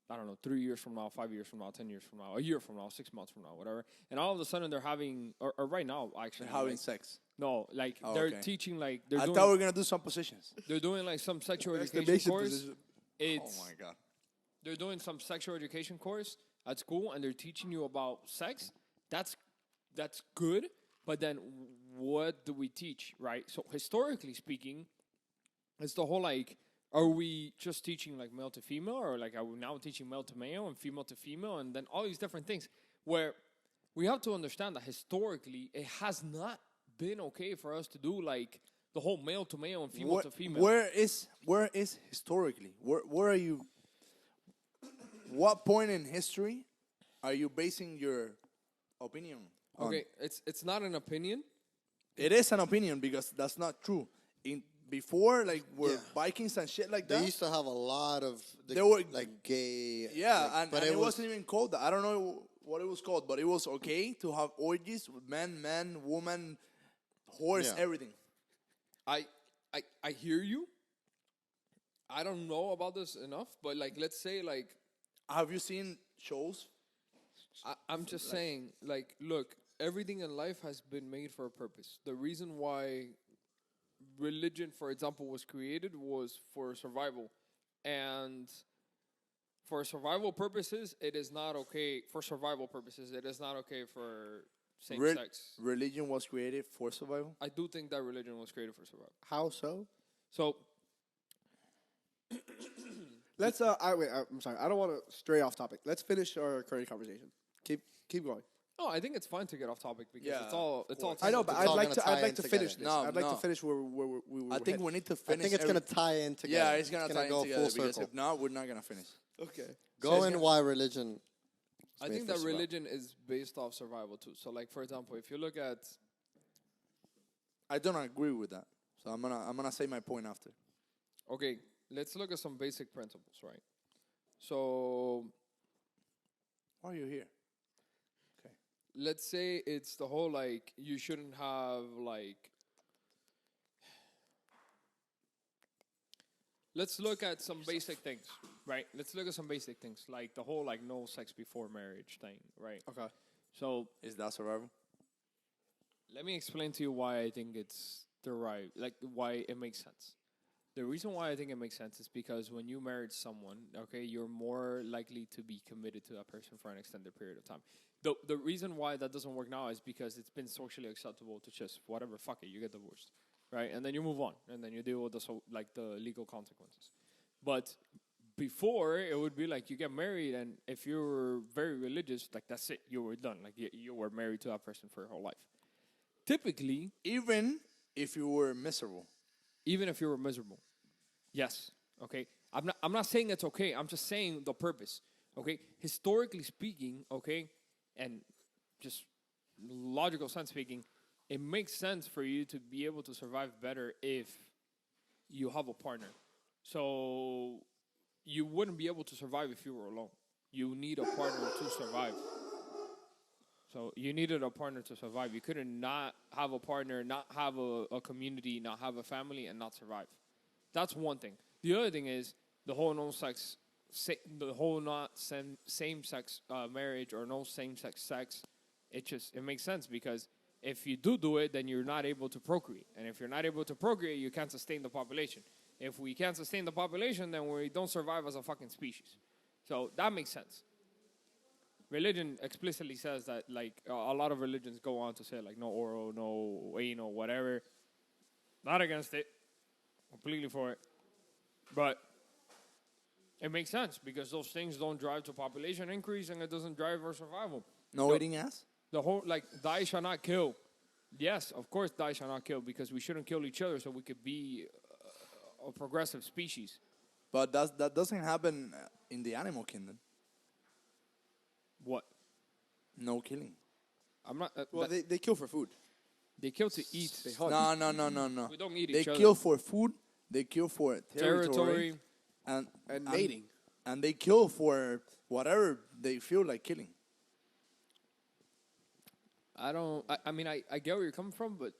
I don't know, 3 years from now, 5 years from now, 10 years from now, a year from now, 6 months from now, whatever. And all of a sudden they're having, or right now actually,
They're having
like,
sex.
no, like
Oh,
they're
okay.
teaching like they're
I
doing,
thought we were gonna do some positions.
they're doing like some sexual education
Exclamation
course.
position.
It's
Oh my god.
they're doing some sexual education course at school and they're teaching you about sex. That's good, but then what do we teach, right? So historically speaking, it's the whole like, are we just teaching like male to female, or like are we now teaching male to male and female to female, and then all these different things where we have to understand that historically it has not been okay for us to do like the whole male to male and female to female.
Where is historically? Where are you? What point in history are you basing your opinion on?
Okay, it's not an opinion.
It is an opinion because that's not true. Before, like, were
Yeah.
Vikings and shit like
They
that.
used to have a lot of
There were-
like gay.
Yeah,
like,
and it wasn't even called that. I don't know what it was called, but it was okay to have orgies with man, woman, horse,
Yeah.
everything.
I hear you. I don't know about this enough, but like let's say like
Have you seen shows?
I'm just saying like look, everything in life has been made for a purpose. The reason why religion, for example, was created was for survival, and for survival purposes, it is not okay. For survival purposes, it is not okay for same sex.
Religion was created for survival.
I do think that religion was created for survival.
How so?
So
Let's. I'm sorry. I don't want to stray off topic. Let's finish our current conversation. Keep going.
no, I think it's fine to get off topic because
Yeah,
it's all
I know, but
It's
I'd
all
like
gonna
to.
tie
I'd like
in
to
together.
finish this.
No,
I'd like
no.
to finish where we were.
I think we need to
I
finish.
think it's gonna tie in together.
Yeah, it's gonna tie
go
in together
full
because
circle.
if not, we're not gonna finish.
Okay.
Go in why religion
I think that religion is based off survival too. So, like for example, if you look at,
I don't agree with that. So I'm gonna say my point after.
okay, let's look at some basic principles, right? So
Why are you here? Okay.
let's say it's the whole like you shouldn't have like. Let's look at some basic things, right? Let's look at some basic things like the whole like no sex before marriage thing, right?
Okay.
So
Is that survival?
let me explain to you why I think it's the right, like why it makes sense. The reason why I think it makes sense is because when you married someone, okay, you're more likely to be committed to that person for an extended period of time. The reason why that doesn't work now is because it's been socially acceptable to just whatever, fuck it, you get divorced, right? And then you move on, and then you deal with the legal consequences. But before, it would be like you get married, and if you were very religious, like that's it, you were done. Like you were married to that person for your whole life. Typically,
Even if you were miserable.
even if you were miserable. Yes. Okay. I'm not saying it's okay. I'm just saying the purpose. Okay. Historically speaking, okay, and just logical sense speaking, it makes sense for you to be able to survive better if you have a partner. So you wouldn't be able to survive if you were alone. You need a partner to survive. So you needed a partner to survive. You couldn't not have a partner, not have a community, not have a family, and not survive. That's one thing. The other thing is the whole same-sex marriage or no same-sex sex. It makes sense because if you do it, then you're not able to procreate, and if you're not able to procreate, you can't sustain the population. If we can't sustain the population, then we don't survive as a fucking species. So that makes sense. Religion explicitly says that, like, a lot of religions go on to say, like, no oral, no anal, whatever. Not against it. Completely for it. But it makes sense because those things don't drive to population increase and it doesn't drive our survival.
No eating ass?
The whole, like, thou shall not kill. Yes, of course, thou shall not kill because we shouldn't kill each other so we could be a progressive species.
But that doesn't happen in the animal kingdom.
What?
No killing.
I'm not.
Well, they kill for food.
They kill to eat.
They hunt.
No.
We don't eat
They
each other.
kill for food. They kill for
Territory.
and
mating.
And they kill for whatever they feel like killing.
I mean, I get where you're coming from, but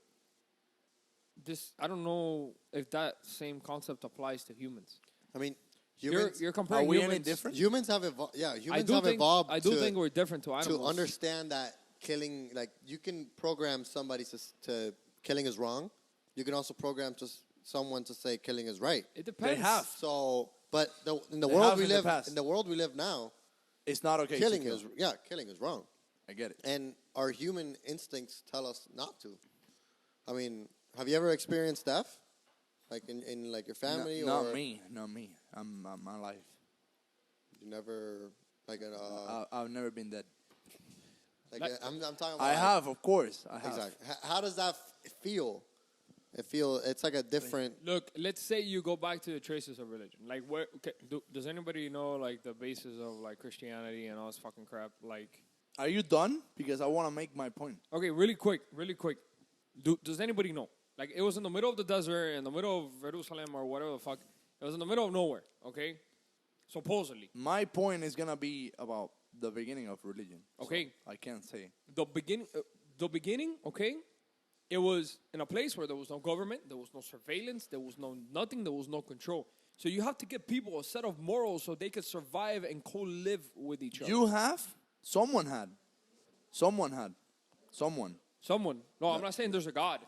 I don't know if that same concept applies to humans.
I mean,
You're comparing
Are we
humans.
any different?
humans have evolved. Yeah, humans
I do
have
think,
evolved.
I do think we're different to animals.
to understand that killing, like you can program somebody to killing is wrong. You can also program just someone to say killing is right.
It depends.
They have.
So, but in the
They
world
have
we
in the
live
past.
in the world we live now,
It's not okay.
killing
to kill.
killing is wrong,
I get it.
and our human instincts tell us not to. I mean, have you ever experienced death, like in like your family or
Not me. I'm alive.
you never like
I've never been dead.
I'm talking about
I have, of course. I have.
exactly. How does that feel? It's like a different.
Look, let's say you go back to the traces of religion. Like, where? Okay, does anybody know like the basis of like Christianity and all this fucking crap? Like,
Are you done? Because I want to make my point.
okay, really quick. Does anybody know? Like, it was in the middle of the desert, in the middle of Jerusalem or whatever the fuck. It was in the middle of nowhere. Okay, supposedly.
My point is gonna be about the beginning of religion.
Okay.
So I can't say.
The beginning, okay, it was in a place where there was no government, there was no surveillance, there was no nothing, there was no control. So you have to give people a set of morals so they could survive and co-live with each other.
You have? Someone had. Someone.
No, I'm not saying there's a God.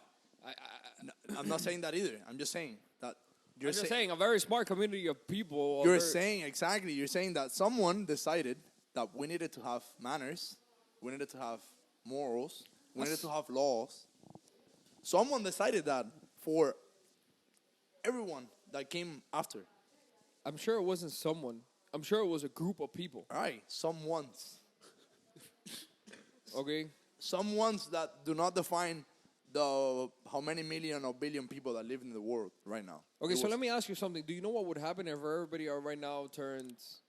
I'm not saying that either. I'm just saying that
I'm just saying a very smart community of people.
You're saying exactly. You're saying that someone decided that we needed to have manners, we needed to have morals, we needed to have laws. Someone decided that for everyone that came after.
I'm sure it wasn't someone. I'm sure it was a group of people.
All right, someone's.
Okay.
Someone's that do not define the how many million or billion people that live in the world right now.
Okay, so let me ask you something. Do you know what would happen if everybody right now turns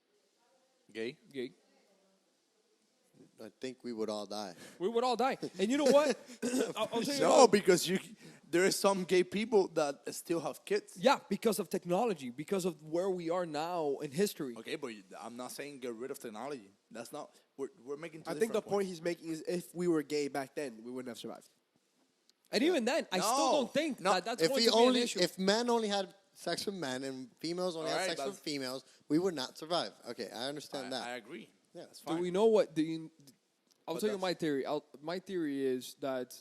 Gay?
gay?
I think we would all die.
We would all die. And you know what? I'll tell you
No,
what.
because there are some gay people that still have kids.
Yeah, because of technology, because of where we are now in history.
Okay, but I'm not saying get rid of technology. That's not. We're making.
I think the point he's making is if we were gay back then, we wouldn't have survived.
And even then, I still don't think that that's going to be an issue.
If men only had sex with men and females only had sex with females, we would not survive. Okay, I understand that.
I agree.
Yeah,
that's fine.
Do we know what? I'll tell you my theory. My theory is that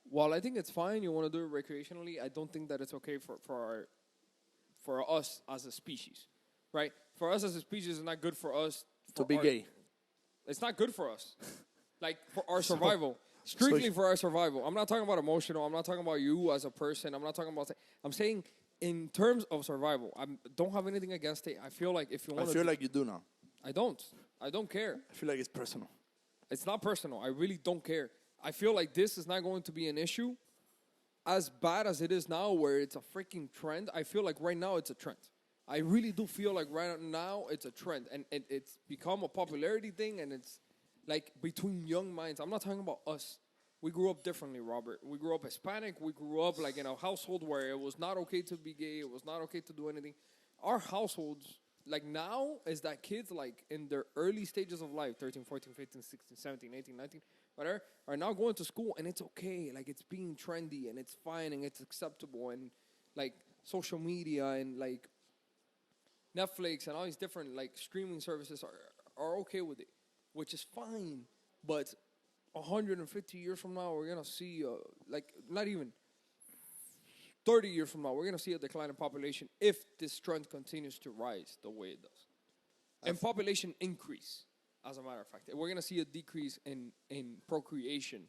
while I think it's fine, you want to do it recreationally, I don't think that it's okay for us as a species, right? For us as a species, it's not good for us
to be gay.
It's not good for us, like for our survival. Strictly for our survival. I'm not talking about emotional. I'm not talking about you as a person. I'm not talking about. I'm saying in terms of survival. I don't have anything against it. I feel like if you want.
I feel like you do now.
I don't. I don't care.
I feel like it's personal.
It's not personal. I really don't care. I feel like this is not going to be an issue as bad as it is now, where it's a freaking trend. I feel like right now it's a trend. I really do feel like right now it's a trend, and it's become a popularity thing, and it's like between young minds. I'm not talking about us. We grew up differently, Robert. We grew up Hispanic. We grew up like in a household where it was not okay to be gay. It was not okay to do anything. Our households, like now, is that kids like in their early stages of life, 13, 14, 15, 16, 17, 18, 19, whatever, are now going to school, and it's okay. Like it's being trendy, and it's fine, and it's acceptable, and like social media and like Netflix and all these different like streaming services are okay with it, which is fine. But 150 years from now, we're gonna see like not even 30 years from now, we're gonna see a decline in population if this trend continues to rise the way it does, and population increase. As a matter of fact, we're gonna see a decrease in procreation.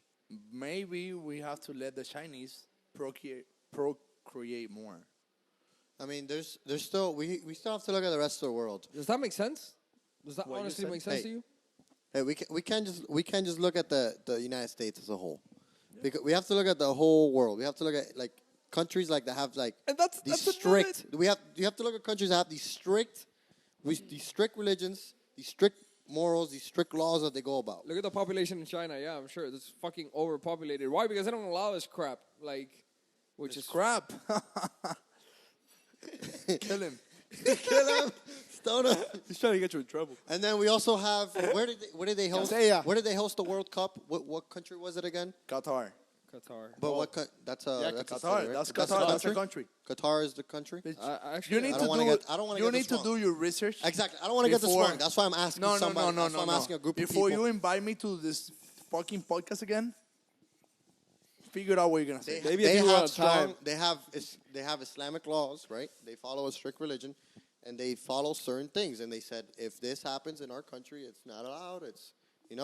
Maybe we have to let the Chinese procreate more.
I mean, there's still we still have to look at the rest of the world.
Does that make sense? Does that
What you
honestly
said?
make sense to you?
Hey, we can't just look at the United States as a whole, because we have to look at the whole world. We have to look at like countries like that have like
And that's
strict. You have to look at countries that have these strict religions, these strict morals, these strict laws that they go about.
Look at the population in China. Yeah, I'm sure it's fucking overpopulated. Why? Because they don't allow this crap. Like, which is
Crap. Kill him.
Kill him, stone him.
He's trying to get you in trouble.
And then we also have where did they host?
Yeah.
Where did they host the World Cup? What country was it again?
Qatar.
Qatar.
But that's a
That's
a
Qatar.
city, right?
That's Qatar. That's a country.
Qatar is the country.
Actually,
You need
I
to
don't wanna
do.
get- I don't wanna
You
get
need
this
to
wrong.
do your research.
Exactly. I don't want to get this
Before-
wrong. That's why I'm asking
No,
somebody. That's why I'm asking a group
Before
of people.
you invite me to this fucking podcast again, figure out what you're gonna say.
Maybe if you were on time.
They have Islamic laws, right? They follow a strict religion, and they follow certain things. And they said if this happens in our country, it's not allowed. It's we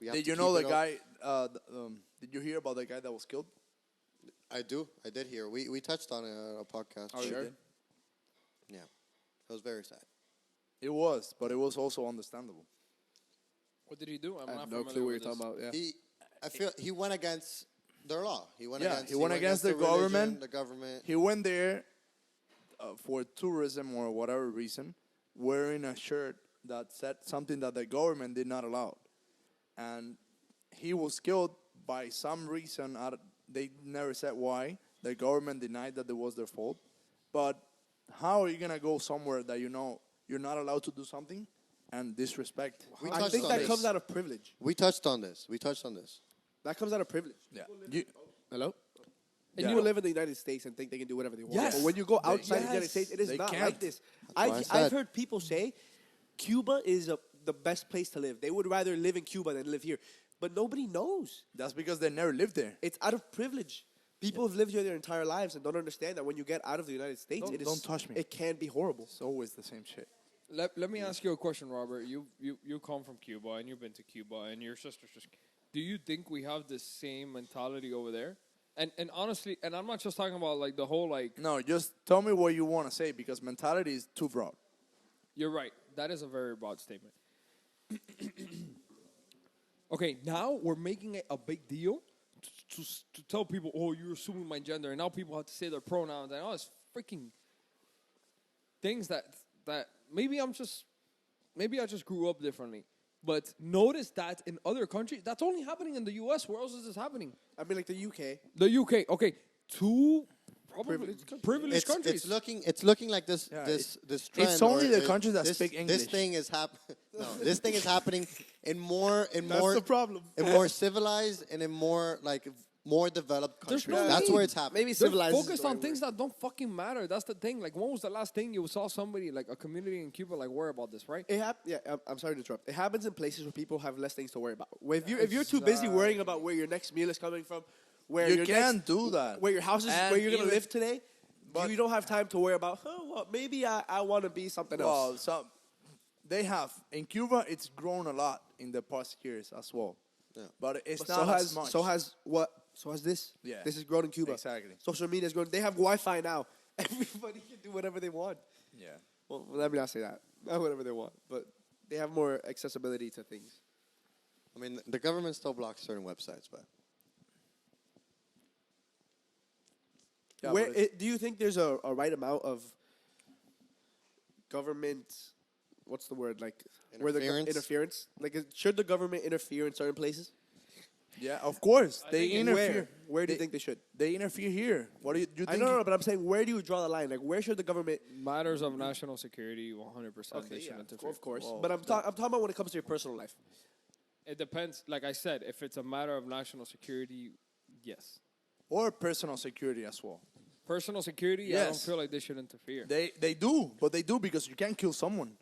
have
Did
to
you know
keep
the
it up.
guy? Did you hear about the guy that was killed?
I did hear. We touched on it on a podcast.
Oh, you did?
Yeah, it was very sad.
It was, but it was also understandable.
what did he do? I'm
I
not
have no
familiar
clue what
with
you're
this.
talking about. Yeah.
I feel he went against their law. He went
against the
religion,
government.
The government.
He went there for tourism or whatever reason, wearing a shirt that said something that the government did not allow, and he was killed by some reason. They never said why. The government denied that it was their fault. But how are you gonna go somewhere that you know you're not allowed to do something and disrespect?
We
I
touched
think
on
that
this.
comes out of privilege.
We touched on this.
That comes out of privilege.
Yeah.
Hello? And
Yeah.
you live in the United States and think they can do whatever they want.
Yes.
But when you go outside the United
Yes.
States, it is
They
not
can't.
like this.
why I said-
I've heard people say Cuba is the best place to live. They would rather live in Cuba than live here. But nobody knows.
That's because they never lived there.
It's out of privilege. People have lived here their entire lives and don't understand that when you get out of the United States,
Don't touch me.
It can be horrible.
It's always the same shit.
Let me ask you a question, Robert. You come from Cuba and you've been to Cuba and your sister's just. Do you think we have the same mentality over there? And honestly, and I'm not just talking about like the whole like.
No, just tell me what you want to say because mentality is too broad.
You're right. That is a very broad statement. Okay, now we're making it a big deal to tell people, oh, you're assuming my gender, and now people have to say their pronouns and all this freaking things that maybe I just grew up differently. But notice that in other countries, that's only happening in the U.S. Where else is this happening?
I mean, like the UK.
The UK. Okay, two probably privileged countries.
It's looking like this
Yeah,
this trend.
it's only
or
the countries that
this,
speak
This
English.
thing is this thing is happening in more
That's the problem.
in more civilized and in more more developed
There's
countries.
no
That's
need.
where it's happening.
Maybe
They're
civilized. is
focused
the
on
right
things
word.
that don't fucking matter. That's the thing. Like, when was the last thing you saw somebody, like a community in Cuba, like worry about this, right?
I'm sorry to interrupt. It happens in places where people have less things to worry about. If you're too busy worrying about where your next meal is coming from, where
You
your
can't
next,
do that.
where your house is,
And
where you're gonna
even-
live today,
but-
you don't have time to worry about. Oh, well, maybe I want to be something else.
Well, so they have in Cuba. It's grown a lot in the past years as well.
Yeah.
But it's
But
not as much.
So has what? So has this.
Yeah.
This is grown in Cuba.
Exactly.
Social media is grown. They have Wi-Fi now. Everybody can do whatever they want.
Yeah.
Well, let me not say that. Not whatever they want, but they have more accessibility to things.
I mean, the government still blocks certain websites, but
Yeah,
Where
but it's-
do you think there's a right amount of government? What's the word like? Where the
Interference?
interference? Like, should the government interfere in certain places?
Yeah, of course they
think
interfere.
Where do you think they should?
They interfere here? What do you think?
I know, but I'm saying, where do you draw the line? Like, where should the government?
Matters of national security, 100%. They should interfere.
of course.
Well,
but I'm talking about when it comes to your personal life.
It depends. Like I said, if it's a matter of national security, yes.
Or personal security as well.
Personal security, I don't
Yes.
feel like they should interfere.
They do, but they do because you can't kill someone.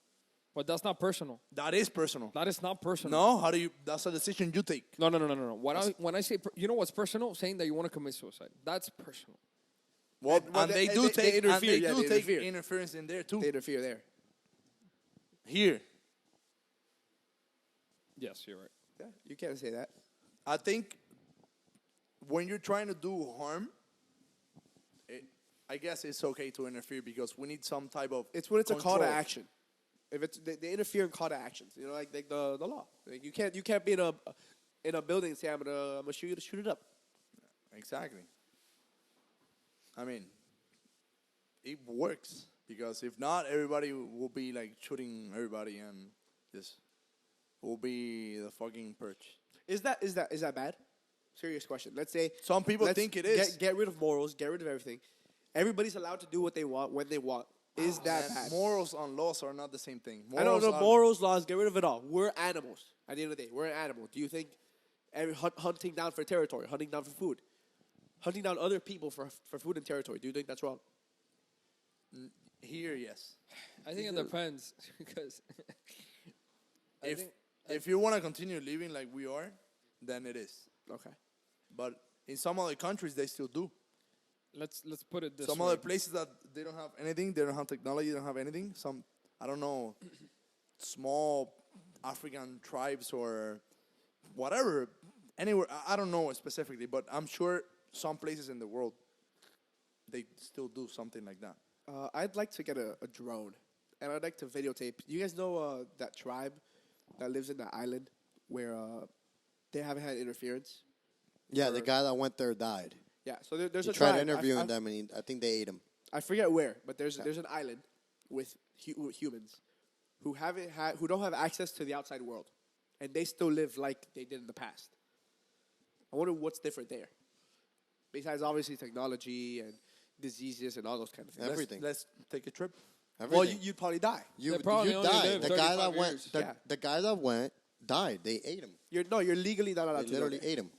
But that's not personal.
That is personal.
That is not personal.
No, how do you? That's a decision you take.
No. When I say, you know what's personal? Saying that you want to commit suicide. That's personal.
Well,
well,
and
they-
they do
they
take
interfere,
and they
yeah,
do
they
take
interfere.
interference in there too.
They interfere there.
Here,
Yes, you're right.
Yeah, you can't say that.
I think when you're trying to do harm, I guess it's okay to interfere because we need some type of.
It's when it's a call to
control.
action. If it's they interfere in call to actions, you know, like the law. Like you can't be in a building and say I'm gonna shoot you to shoot it up.
Exactly. I mean, it works because if not, everybody will be like shooting everybody and this will be the fucking perch.
Is that bad? Serious question. Let's say
Some people
let's
think it is.
Get rid of morals. Get rid of everything. Everybody's allowed to do what they want when they want. Is that bad?
Morals and laws are not the same thing.
I don't know.
are-
Morals, laws, get rid of it all. We're animals. At the end of the day, we're an animal. Do you think hunting down for territory, hunting down for food, hunting down other people for food and territory, do you think that's wrong?
Here, yes.
I think it depends because I
If
think
if you want to continue living like we are, then it is.
Okay.
But in some other countries, they still do.
let's put it this
Some
way.
other places that they don't have anything, they don't have technology, they don't have anything. Some, I don't know, small African tribes or whatever, anywhere. I don't know specifically, but I'm sure some places in the world, they still do something like that.
I'd like to get a drone, and I'd like to videotape. You guys know that tribe that lives in that island where they haven't had interference?
yeah, the guy that went there died.
Yeah, so there's
He
a
tried
tribe.
interviewing them, and I think they ate him.
I forget where, but there's an island with humans who don't have access to the outside world, and they still live like they did in the past. I wonder what's different there, besides obviously technology and diseases and all those kind of things.
Everything.
Let's take a trip.
Everything.
Well, you'd probably die.
you
probably only
died.
lived
The guy
35
that went.
years.
Yeah.
The guy that went died. They ate him.
You're legally not allowed
They
to.
literally
go there.
ate him.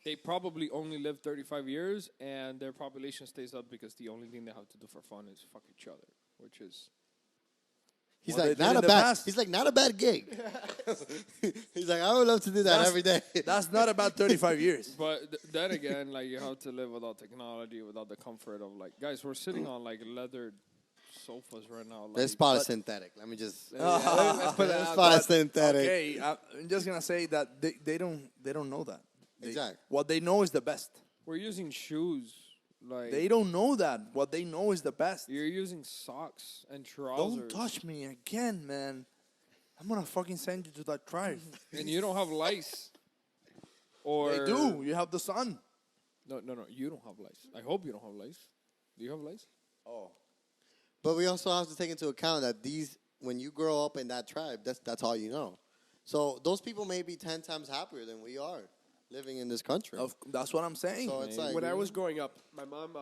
They probably only live 35 years, and their population stays up because the only thing they have to do for fun is fuck each other, which is
He's
Well,
like
they did
not
in
a
the
bad.
past.
He's like not a bad gig. He's like I would love to do that
That's-
every day.
That's not about 35 years.
But then again, like you have to live without technology, without the comfort of like, guys, we're sitting on like leather sofas right now. Like,
This spot is synthetic. Let me just.
let's put it
This
out
spot
there.
is synthetic.
Okay, I'm just gonna say that they don't know that.
Exactly.
What they know is the best.
We're using shoes. Like
They don't know that. What they know is the best.
you're using socks and trousers.
Don't touch me again, man. I'm gonna fucking send you to that tribe.
And you don't have lice. Or
They do. You have the sun.
No. You don't have lice. I hope you don't have lice. Do you have lice?
Oh.
But we also have to take into account that when you grow up in that tribe, that's all you know. So those people may be 10 times happier than we are living in this country.
That's what I'm saying.
So it's like
when I was growing up, my mom,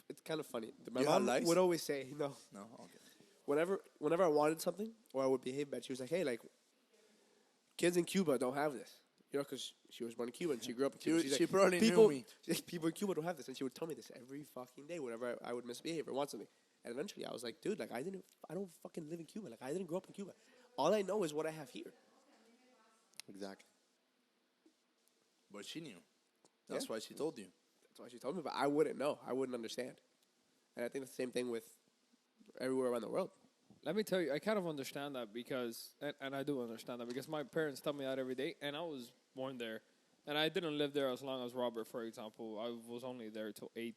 it's kind of funny. My
You had
mom
lice?
would always say, no.
No, okay.
Whenever I wanted something or I would behave bad, she was like, hey, like, kids in Cuba don't have this. You know, because she was born in Cuba and she grew up in Cuba. She's
She
like,
probably
people,
knew me.
people in Cuba don't have this. And she would tell me this every fucking day whenever I would misbehave or want something. And eventually I was like, dude, like, I don't fucking live in Cuba. Like, I didn't grow up in Cuba. All I know is what I have here.
Exactly.
But she knew. That's
Yeah.
why she told you.
That's why she told me, but I wouldn't know. I wouldn't understand. And I think it's the same thing with everywhere around the world.
Let me tell you, I kind of understand that because, and I do understand that because my parents tell me that every day, and I was born there. And I didn't live there as long as Robert, for example. I was only there till 8.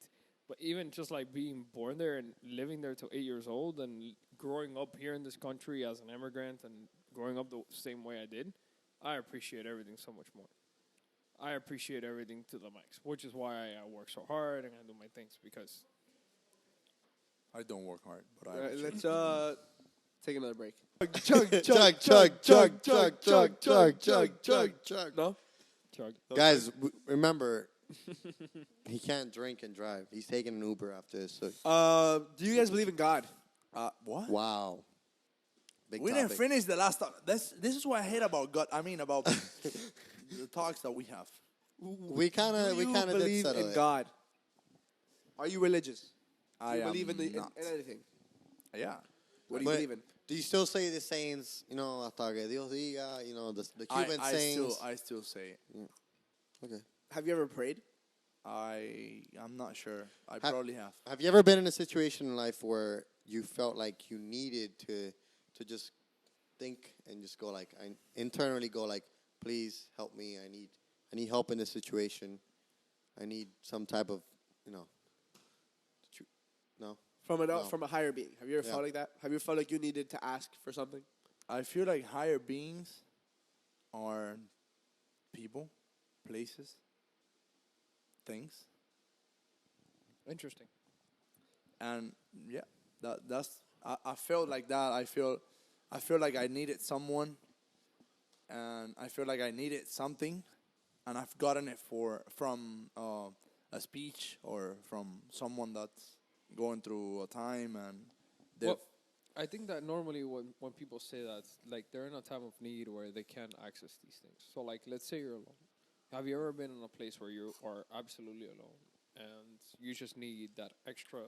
But even just like being born there and living there till 8 years old and growing up here in this country as an immigrant and growing up the same way I did, I appreciate everything so much more. I appreciate everything to the max, which is why I work so hard and I do my things because
I don't work hard, but I.
Let's take another break.
Chug, chug, chug, chug, chug, chug, chug, chug, chug, chug.
No?
chug.
Guys, remember, he can't drink and drive. He's taking an Uber after this. So.
Do you guys believe in God?
What?
Wow. Big
We
topic.
didn't finish the last time. This is what I hate about God. I mean, about the talks that we have.
We kind
Do
of
you
did
believe
settle
in
it.
God? Are you religious? Do
I
you
am
believe in
not.
anything?
Yeah.
What do you
But
believe in?
Do you still say the sayings, hasta que Dios diga, the Cuban sayings?
I still say it.
Okay.
Have you ever prayed?
I'm not sure. I probably have.
Have you ever been in a situation in life where you felt like you needed to just think and just go like, internally go like, please help me. I need help in this situation. I need some type of, no.
From a higher being. Have you ever
Yeah.
felt like that? Have you felt like you needed to ask for something?
I feel like higher beings are people, places, things,
Interesting.
and yeah, that's. I felt like that. I feel like I needed someone, and I feel like I needed something, and I've gotten it from a speech or from someone that's going through a time and they've.
Well, I think that normally when people say that, like they're in a time of need where they can't access these things. So like, let's say you're alone. Have you ever been in a place where you are absolutely alone and you just need that extra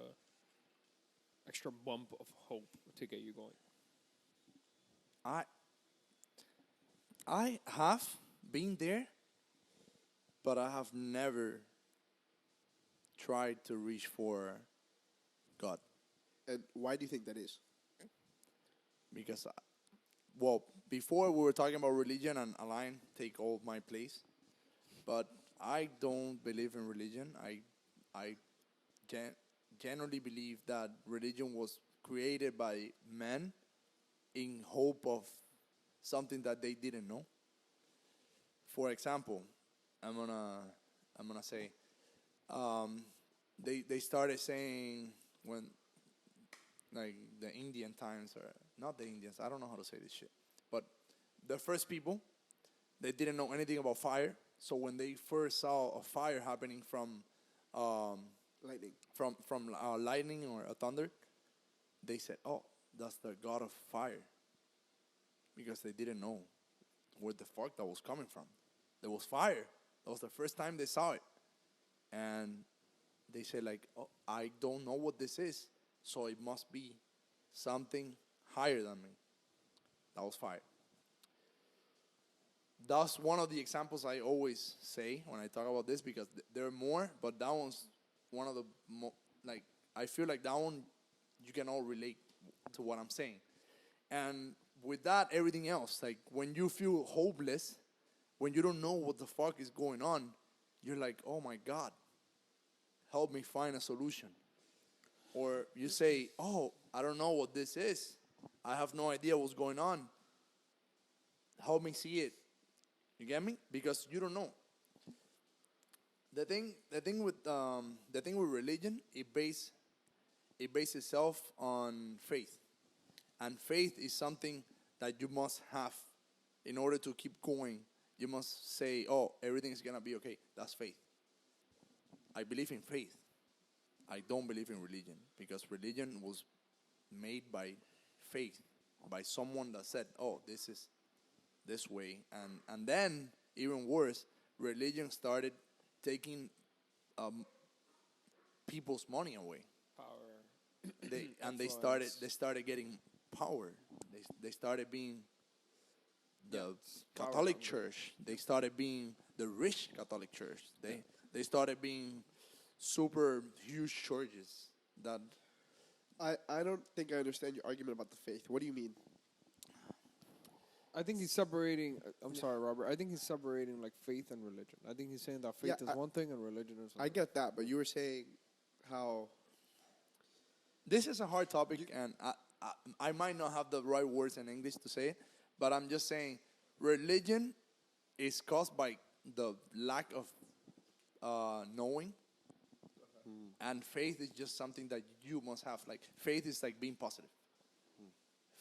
bump of hope to get you going?
I have been there, but I have never tried to reach for God
And why do you think that is?
because, before we were talking about religion and a line take all my place, but I don't believe in religion. I generally believe that religion was created by men in hope of something that they didn't know. For example, I'm gonna say, they started saying when, like, the Indian times, or not the Indians, I don't know how to say this shit, but the first people, they didn't know anything about fire. So when they first saw a fire happening from
Lightning.
from lightning or a thunder, they said, "Oh, that's the god of fire," because they didn't know where the fuck that was coming from. There was fire. That was the first time they saw it, and they said like, "Oh, I don't know what this is, so it must be something higher than me." That was fire. That's one of the examples I always say when I talk about this, because there are more, but that one's one of the like, I feel like that one you can all relate to what I'm saying. And with that, everything else, like when you feel hopeless, when you don't know what the fuck is going on, you're like, "Oh my God, help me find a solution." Or you say, "Oh, I don't know what this is. I have no idea what's going on. Help me see it." You get me? Because you don't know. The thing with religion, it bases itself on faith, and faith is something that you must have in order to keep going, you must say, oh, everything is going to be okay. That's faith. I believe in faith. I don't believe in religion, because religion was made by faith, by someone that said, oh, this is this way. And then, even worse, religion started taking people's money away.
Power.
They started getting power. They started being the Catholic Church. They started being the rich Catholic Church. They started being super huge churches that.
I don't think I understand your argument about the faith. What do you mean?
I think he's separating. I'm sorry, Robert. I think he's separating like faith and religion. I think he's saying that faith is one thing and religion is another.
I get that, but you were saying how.
This is a hard topic, and I might not have the right words in English to say it, but I'm just saying religion is caused by the lack of knowing, and faith is just something that you must have. Like, faith is like being positive.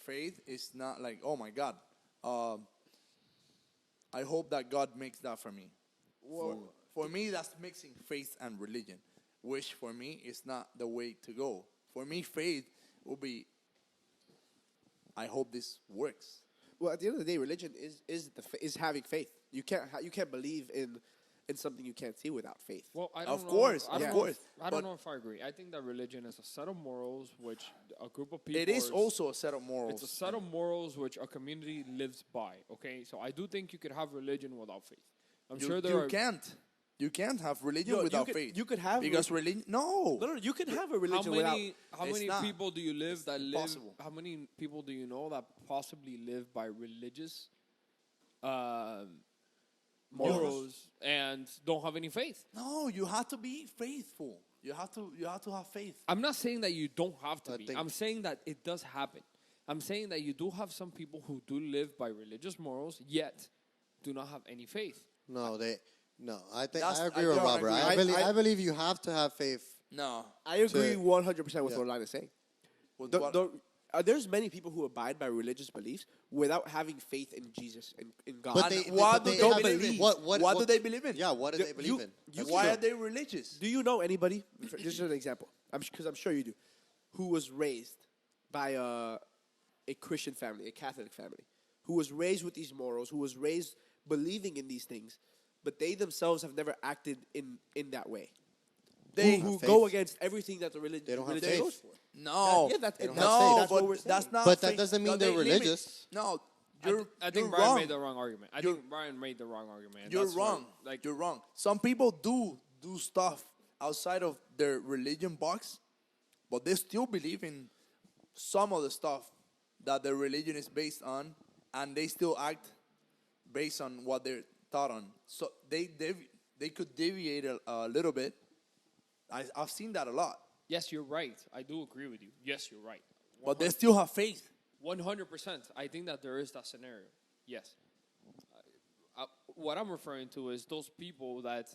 Faith is not like, oh my God, I hope that God makes that for me. For me, that's mixing faith and religion, which for me is not the way to go. For me, faith will be, I hope this works.
Well, at the end of the day, religion is having faith. You can't believe in something you can't see without faith.
Well, I don't
Of
know.
course,
I don't
of
know
course.
I don't
But
know if I agree. I think that religion is a set of morals which a group of people.
it is also a set of morals.
It's a set of morals which a community lives by. Okay, so I do think you could have religion without faith. I'm sure there are.
You can't have religion
No,
without faith.
You could have
because religion. No.
No, you can have a
How
religion
many
It's not.
people do you live that live?
Possible.
How many people do you know that possibly live by religious morals and don't have any faith?
No, you have to be faithful. You have to have faith.
I'm not saying that you don't have to be.
think-
I'm saying that it does happen. I'm saying that you do have some people who do live by religious morals, yet do not have any faith.
No, I think
That's-
I agree
I
with
don't
Robert.
agree.
I believe you have to have faith.
No.
I agree 100% with
Yeah.
what Lana is saying.
With
The-
what-
the- there's many people who abide by religious beliefs without having faith in Jesus and in God.
But
what do
they
they
have-
believe in? What do they believe in?
Yeah, what do they believe in? That's
Why
true.
are they religious?
Do you know anybody? This is an example. Because I'm sure you do. Who was raised by a Christian family, a Catholic family, who was raised with these morals, who was raised believing in these things, but they themselves have never acted in that way.
They
who
have
go
faith.
against everything that the
They don't have
religion
faith.
goes for.
No.
Yeah, that's-
no,
that's faith. That's what
but
we're saying.
that's not.
But that
faith.
doesn't mean
That
they're
they limit-
religious.
No,
I
you're
think Brian
wrong.
made the wrong argument. I think Brian made the wrong argument. and
You're
that's why,
wrong.
like,
You're wrong. Some people do stuff outside of their religion box, but they still believe in some of the stuff that their religion is based on, and they still act based on what they're taught on. So they could deviate a little bit. I've seen that a lot,
yes, you're right. I do agree with you. Yes, you're right.
but they still have faith.
100%. I think that there is that scenario. Yes. What I'm referring to is those people that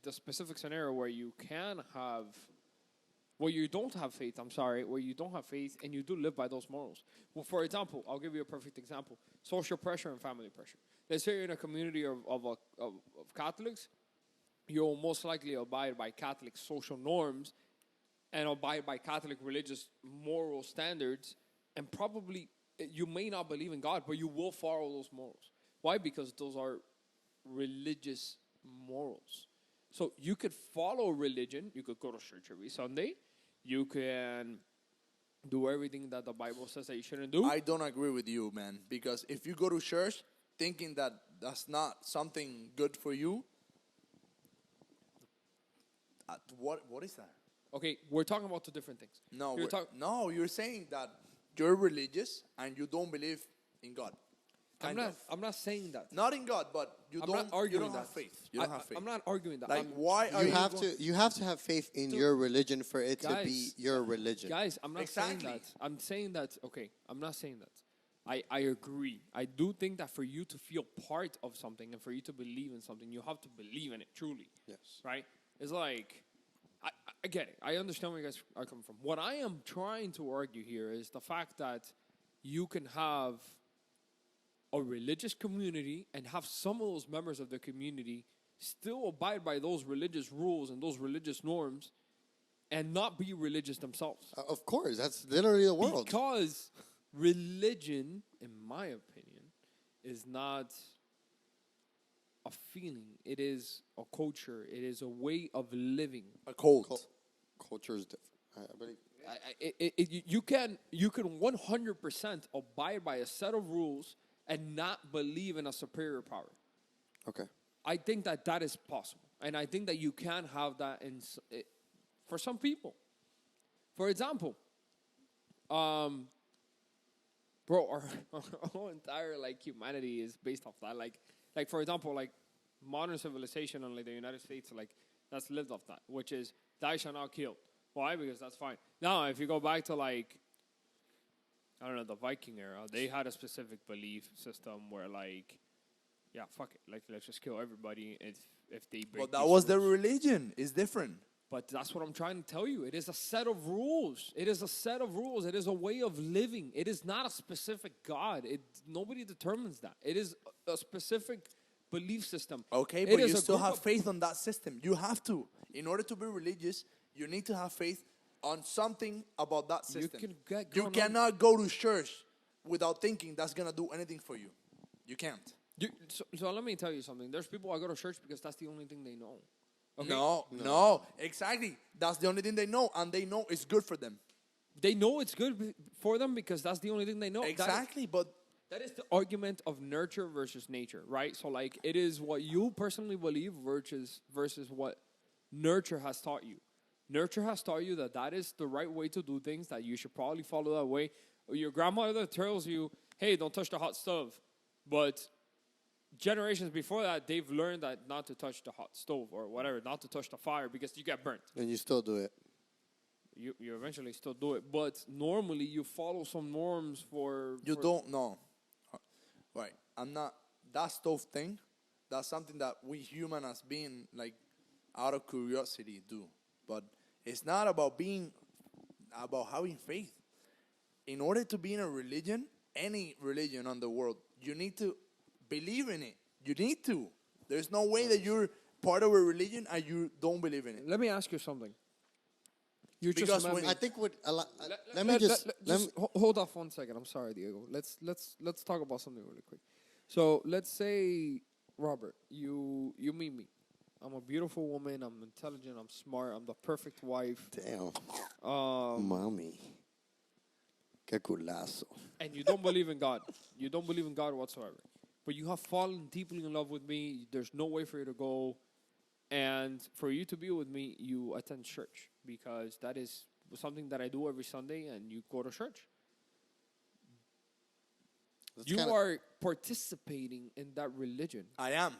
the specific scenario where you can have, where you don't have faith. I'm sorry, where you don't have faith and you do live by those morals. Well, for example, I'll give you a perfect example: social pressure and family pressure. Let's say you're in a community of Catholics. You'll most likely abide by Catholic social norms and abide by Catholic religious moral standards, and probably you may not believe in God, but you will follow those morals. Why? Because those are religious morals. So you could follow religion. You could go to church every Sunday. You can do everything that the Bible says that you shouldn't do.
I don't agree with you, man, because if you go to church thinking that that's not something good for you, what is that?
Okay, we're talking about two different things.
No,
you're
you're saying that you're religious and you don't believe in God.
I'm not saying that.
Not in God, but you
I'm
don't.
not arguing
you don't have
that.
faith. You don't have faith.
I'm not arguing that.
Like, why are
You
you
have
go-
to. You have to have faith in your religion for it to be
Guys,
your religion.
Guys, I'm not saying
Exactly.
that. I'm saying that, okay, I'm not saying that. I agree. I do think that for you to feel part of something and for you to believe in something, you have to believe in it truly.
Yes.
Right? It's like, I get it. I understand where you guys are coming from. What I am trying to argue here is the fact that you can have a religious community and have some of those members of the community still abide by those religious rules and those religious norms and not be religious themselves.
Of course, that's literally the world.
Because religion, in my opinion, is not a feeling. It is a culture. It is a way of living.
A cult.
Culture is different. I believe.
You can 100% abide by a set of rules and not believe in a superior power.
Okay.
I think that is possible. And I think that you can have that for some people. For example, bro, our whole entire humanity is based off that. Like for example, modern civilization in the United States, that's lived off that, which is thou shalt not kill. Why? Because that's fine. Now, if you go back to I don't know, the Viking era, they had a specific belief system where yeah, fuck it, let's just kill everybody if they break.
But that was their religion. It's different.
But that's what I'm trying to tell you. It is a set of rules. It is a set of rules. It is a way of living. It is not a specific God. Nobody determines that. It is a specific belief system.
Okay, but you still have faith on that system. You have to. In order to be religious, you need to have faith on something about that system. You cannot go to church without thinking that's going to do anything for you. You can't.
So let me tell you something. There's people that go to church because that's the only thing they know. Okay?
No, exactly. That's the only thing they know, and they know it's good for them.
They know it's good for them because that's the only thing they know.
Exactly, but
that is the argument of nurture versus nature, right? So it is what you personally believe versus what nurture has taught you. Nurture has taught you that is the right way to do things, that you should probably follow that way. Your grandmother tells you, hey, don't touch the hot stove. But generations before that, they've learned that not to touch the hot stove or whatever, not to touch the fire because you get burnt.
And you still do it.
You eventually still do it. But normally you follow some norms for...
You don't know. Right. I'm not... That stove thing, that's something that we human as being out of curiosity do. But it's not about having faith. In order to be in a religion, any religion on the world, you need to believe in it. You need to. There's no way that you're part of a religion and you don't believe in it.
Let me ask you something.
I think what
hold off 1 second. I'm sorry, Diego. Let's talk about something really quick. So let's say, Robert, you meet me. I'm a beautiful woman. I'm intelligent. I'm smart. I'm the perfect wife.
Damn. Mommy. Que culazo.
And you don't believe in God. You don't believe in God whatsoever. But you have fallen deeply in love with me. There's no way for you to go. And for you to be with me, you attend church. Because that is something that I do every Sunday. And you go to church. You are participating in that religion.
I am.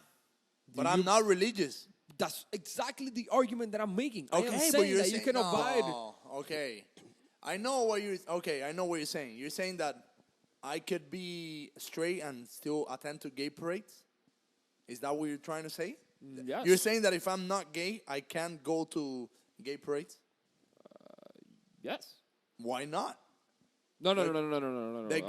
But I'm not religious.
That's exactly the argument that I'm making.
Okay,
I am saying
but you're
that you can abide.
Okay. I know what you're saying. You're saying that I could be straight and still attend to gay parades? Is that what you're trying to say?
Yes.
You're saying that if I'm not gay, I can't go to gay parades?
Yes.
Why not?
No.
The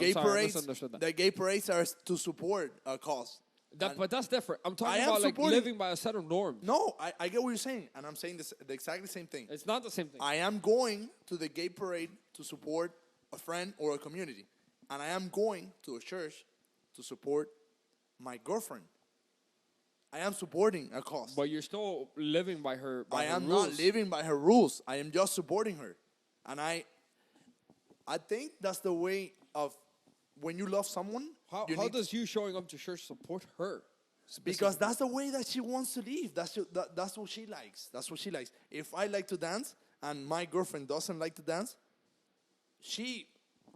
gay parades are to support a cause.
But that's different. I'm talking about living by a set of norms.
No, I get what you're saying, and I'm saying the exactly same thing.
It's not the same thing.
I am going to the gay parade to support a friend or a community, and I am going to a church to support my girlfriend. I am supporting a cause.
But you're still living by her rules.
I am not living by her rules. I am just supporting her, and I think that's the way of when you love someone.
How does you showing up to church support her?
Because that's the way that she wants to live. That's what she likes. That's what she likes. If I like to dance and my girlfriend doesn't like to dance,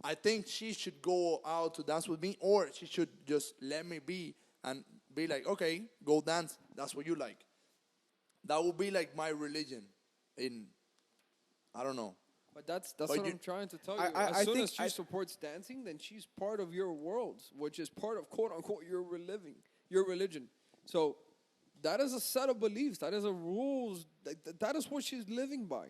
I think she should go out to dance with me, or she should just let me be and be like, okay, go dance. That's what you like. That would be like my religion. I don't know.
But that's what I'm trying to tell you. As soon as she supports dancing, then she's part of your world, which is part of, quote unquote, your religion. So that is a set of beliefs. That is a rules. That is what she's living by.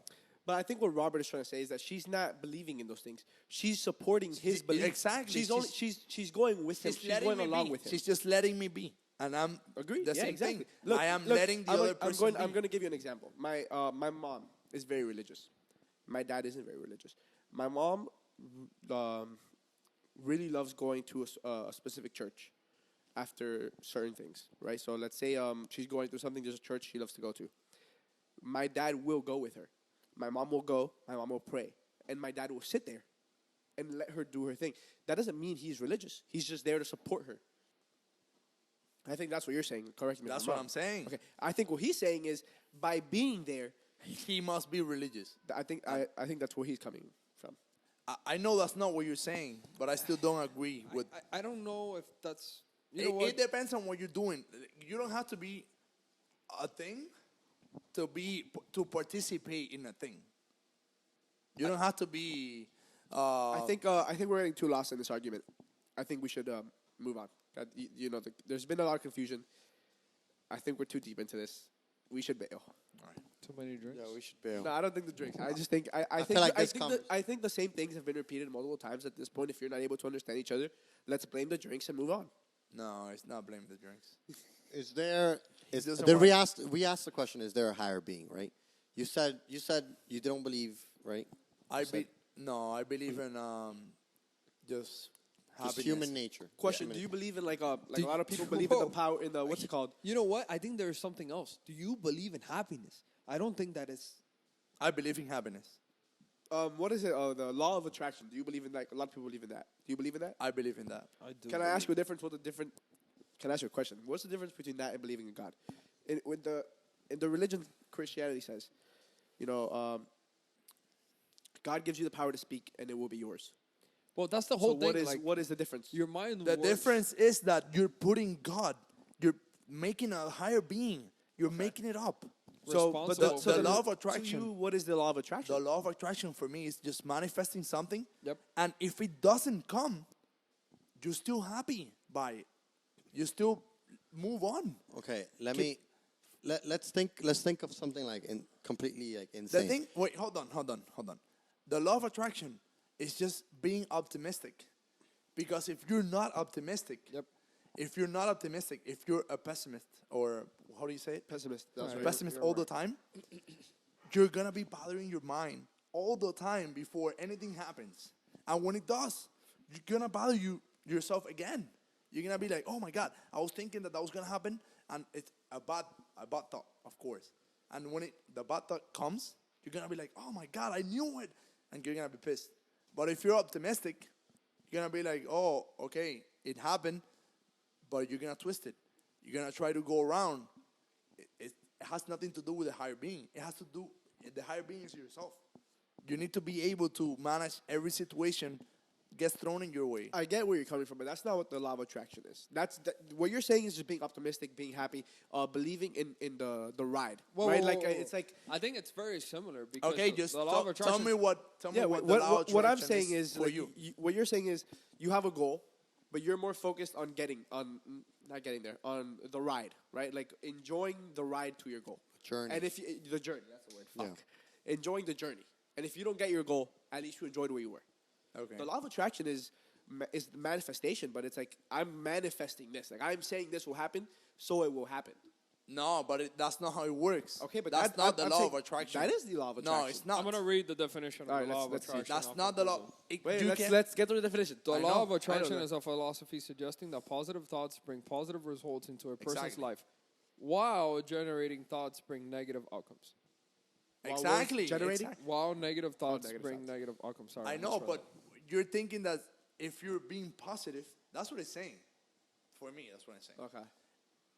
But I think what Robert is trying to say is that she's not believing in those things. She's supporting his belief.
Exactly.
She's going with him. She's going along with him.
She's just letting me be, and I'm
Agreed.
the
Yeah,
same
exactly.
thing.
Look,
I am letting the other person
I'm
be.
going to give you an example. My mom is very religious. My dad isn't very religious. My mom really loves going to a specific church after certain things, right? So let's say she's going through something. There's a church she loves to go to. My dad will go with her. My mom will go. My mom will pray, and my dad will sit there and let her do her thing. That doesn't mean he's religious. He's just there to support her. I think that's what you're saying. Correct me.
That's
if I'm
what
wrong.
I'm saying.
Okay, I think what he's saying is by being there,
He must be religious.
I think that's where he's coming from.
I know that's not what you're saying, but I still don't agree with.
I don't know if that's. You know
It depends on what you're doing. You don't have to be a thing to participate in a thing. You don't have to be.
I think we're getting too lost in this argument. I think we should move on. There's been a lot of confusion. I think we're too deep into this. We should bail.
too many drinks.
Yeah, we should bail.
No, I don't think the drinks. I just think I think the same things have been repeated multiple times at this point. If you're not able to understand each other, let's blame the drinks and move on.
No, it's not blame the drinks.
Is there?
doesn't
Then
want-
we asked the question: is there a higher being? Right? You said you don't believe, right?
I believe in just happiness.
Just human nature.
Question:
Yeah.
do you believe in like a lot of people believe in the power in the what's it called?
You know what? I think there's something else. Do you believe in happiness? I don't think that is.
I believe in happiness.
What is it? The law of attraction. Do you believe in that? A lot of people believe in that. Do you believe in that?
I believe in that.
I do.
Can I ask you a difference? Can I ask you a question? What's the difference between that and believing in God? In the religion Christianity says, God gives you the power to speak, and it will be yours.
Well, that's the whole thing.
What is the difference?
Your mind.
The
works.
difference is that you're putting God, you're making a higher being, you're making it up.
Responsible.
The law of attraction.
To you, what is the law of attraction?
The law of attraction for me is just manifesting something.
Yep.
And if it doesn't come, you're still happy by it. You still move on.
Okay, let's think of something like completely like
The
insane.
thing, wait, hold on. The law of attraction is just being optimistic. Because if you're not optimistic,
Yep.
if you're a pessimist, or how do you say it?
Pessimist.
Pessimist all the time, you're gonna be bothering your mind all the time before anything happens. And when it does, you're gonna bother yourself again. You're gonna be like, oh my God, I was thinking that was gonna happen, and it's a bad thought, of course. And when the bad thought comes, you're gonna be like, oh my God, I knew it, and you're gonna be pissed. But if you're optimistic, you're gonna be like, oh, okay, it happened, but you're gonna twist it. You're gonna try to go around. It has nothing to do with the higher being. It has to do, the higher being is yourself. You need to be able to manage every situation gets thrown in your way.
I get where you're coming from, but that's not what the law of attraction is. What you're saying is just being optimistic, being happy, believing in the ride, right? It's like
I think it's very similar. Because
Okay,
the
just
law of attraction.
tell me what the law of
what I'm
attraction
saying is
for
like,
you.
what you're saying is you have a goal, but you're more focused on not getting there, on the ride, right? Like enjoying the ride to your goal.
Journey.
And the journey, that's the word. Fuck. Enjoying the journey. And if you don't get your goal, at least you enjoyed where you were.
Okay.
The law of attraction is manifestation, but it's like I'm manifesting this. Like I'm saying this will happen, so it will happen.
No, but that's not how it works.
Okay, but
that's not the
I'm
law
saying
of attraction.
that is the law of attraction.
No, it's not.
I'm gonna read the definition of
All right,
the law of
let's see.
attraction.
That's
off
not
of
the law.
Google.
Wait, let's get to the definition.
The
I
law
know.
of attraction
I know
is a philosophy suggesting that positive thoughts bring positive results into a person's
Exactly.
life, while generating thoughts bring negative outcomes.
Exactly.
generating?
exactly.
While negative thoughts
negative
bring
thoughts.
negative outcomes. Sorry,
I
I
know,
misread
but you're thinking that if you're being positive, that's what it's saying. For me, that's what it's saying.
Okay.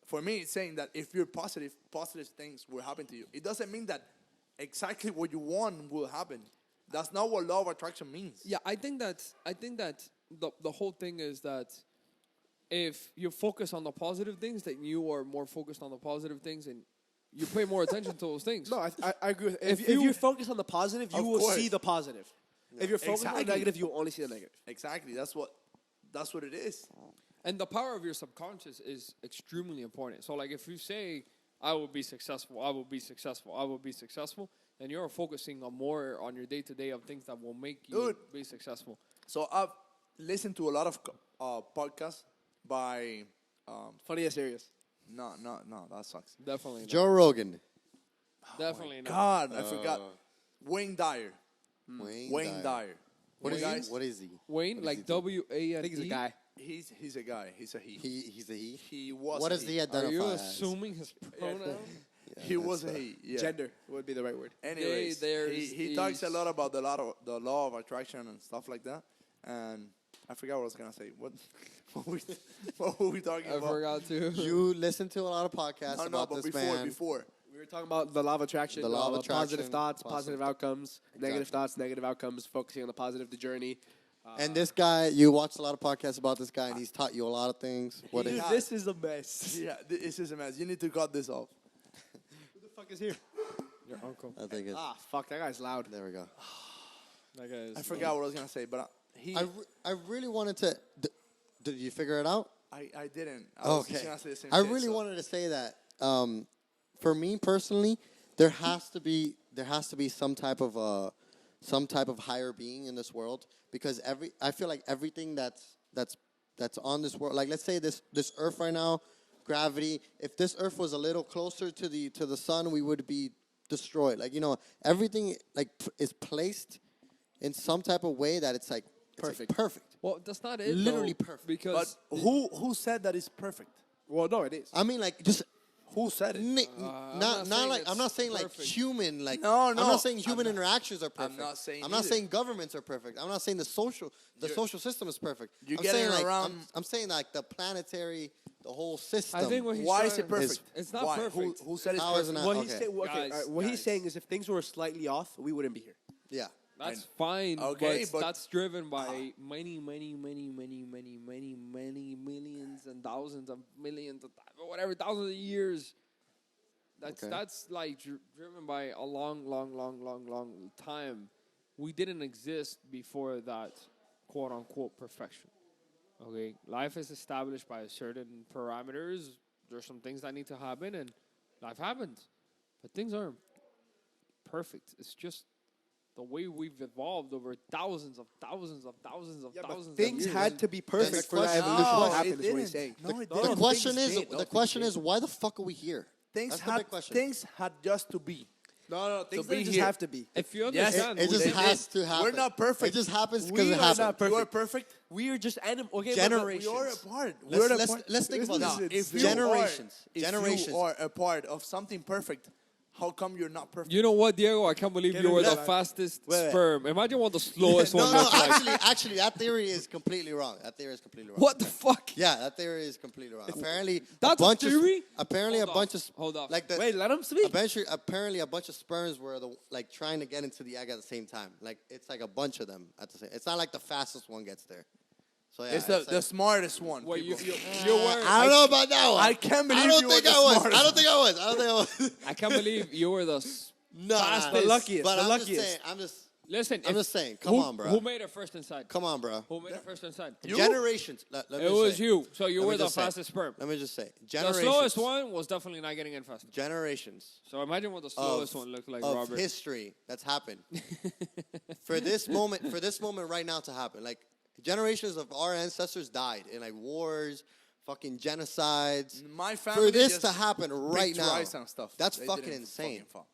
For me, it's saying that if you're positive things will happen to you. It doesn't mean that exactly what you want will happen. That's not what law of attraction means.
Yeah, I think that the whole thing is that if you focus on the positive things, then you are more focused on the positive things, and you pay more attention to those things.
No, I agree with
If
if
you-
you focus on the positive, you
Of
will
course.
see the positive. If you're focused on the
Exactly.
negative, you will only see the negative.
Exactly. That's what it is.
And the power of your subconscious is extremely important. So, like, if you say, I will be successful, I will be successful, I will be successful, and you're focusing on more on your day-to-day of things that will make you be successful.
So I've listened to a lot of podcasts by
Funniest areas.
no, that sucks.
Definitely not.
Joe Rogan.
Definitely not.
God, I forgot. Wayne Dyer. Wayne Dyer.
What is
guys?
he? What is he?
Wayne,
What
like
does he do?
W-A-N-E.
I think he's a guy.
He's a guy. He's a he.
He's a he.
He was.
What
a
does he identify
Are you
as?
assuming his pronoun?
He was a he. Yeah.
Gender would be the right word.
Anyways,
there's
he talks a
these-
lot about the law of attraction and stuff like that. And I forgot what I was gonna say. What were we talking
I
about?
forgot to.
You listen to a lot of podcasts
No,
about
but
this
before,
man.
before.
We were talking about the law of attraction.
The law of
positive
attraction,
thoughts,
positive-
positive outcomes, negative
Exactly.
thoughts, negative outcomes, focusing on the positive, the journey.
And this guy, you watched a lot of podcasts about this guy, and he's taught you a lot of things. What
Dude,
is?
this is a mess.
Yeah, this is a mess. You need to cut this off.
Who the fuck is here?
Your uncle.
I think it's.
Ah, fuck, that guy's loud.
There we go.
That guy is
I forgot what I was gonna say, but
I really wanted to. Did you figure it out?
I didn't. I was
Okay.
just gonna say the same
I
shit,
really
so-
wanted to say that. For me personally, there has to be some type of higher being in this world, because I feel like everything that's on this world, like let's say this earth right now, gravity, if this earth was a little closer to the sun, we would be destroyed. Like, everything like is placed in some type of way that it's like
Perfect.
Perfect.
Well, that's not it.
Literally
though,
perfect.
Because
But who said that it's perfect?
Well, no, it is.
I mean, like, just
Who said it?
not
not
saying
like, I'm not
it's
saying like
perfect.
human, like,
No,
I'm
no,
not saying
I'm
human
not-
interactions are perfect.
not saying
I'm not
either.
saying governments are perfect. I'm not saying the social system is perfect.
You're
I'm
getting
saying like
around-
I'm saying like the planetary, the whole system.
I think what he's
Why is
trying-
it perfect?
It's not
Why?
perfect.
Who said it's
How is it
perfect?
not?
What
Okay.
he's saying, okay,
Guys,
what he's
guys.
saying is if things were slightly off, we wouldn't be here.
Yeah.
That's fine,
Okay, but-
that's driven by many millions and thousands of millions of whatever thousands of years.
Okay.
That's like driven by a long time. We didn't exist before that quote unquote perfection. Okay, life is established by certain parameters. There's some things that need to happen, and life happens, but things aren't perfect. It's just the way we've evolved over thousands of thousands of
Things
years.
had to be perfect for that
question-
evolution
No,
to happen,
it
is what he's
didn't.
saying.
No, it
The
didn't.
question
Things
is
did.
the question is why the fuck are we here?
Things
That's the big question.
things had just to be.
No, things
be
didn't just
here.
have to be.
If you
Yes,
understand,
It just
They
has
did.
to happen.
We're not perfect.
It just happens because
We
it
are
happens.
not perfect.
You are perfect.
We are just okay,
Generations.
We are a part.
Let's-
We're a
let's-
part.
let's think about
Now,
this.
if you
Generations.
Are, if
Generations.
you are a part of something perfect, how come you're not perfect?
you know what, Diego? I can't believe you were the fastest
Wait.
sperm. Imagine what the slowest
No,
one
no,
looks like.
actually, that theory is completely wrong. That theory is completely wrong.
What the fuck?
Yeah, that theory is completely wrong. Apparently,
That's a
bunch
theory?
Of, apparently,
Hold
a bunch
off,
of
hold off.
Like the,
Wait, let him speak.
apparently, a bunch of sperms were like trying to get into the egg at the same time. Like it's like a bunch of them at the same. It's not like the fastest one gets there. So yeah,
It's the
like,
smartest one.
Wait, you
people.
were.
I don't know about that one.
I can't believe
I don't
you
think
were the
I was.
smartest.
I don't think I was. I don't think I was.
I can't believe you were the.
No,
Fastest.
no,
The luckiest,
But
the
I'm
luckiest.
just saying.
Listen,
I'm
if-
just saying. Come
who,
on, bro.
Who made it first inside?
Come on, bro.
Who made it first inside?
You?
Generations. Let me
It
just
was
say.
you. So you
Let me
were the
just say.
fastest sperm.
Let me just say.
The
Generations.
slowest one was definitely not getting in fast.
Generations.
So imagine what the slowest one looked like,
of
Robert.
history that's happened for this moment right now to happen. Like generations of our ancestors died in like wars, fucking genocides.
My family
For this
just
to happen right
picked
now,
rice and stuff.
that's
They
fucking
didn't
insane.
fucking fall.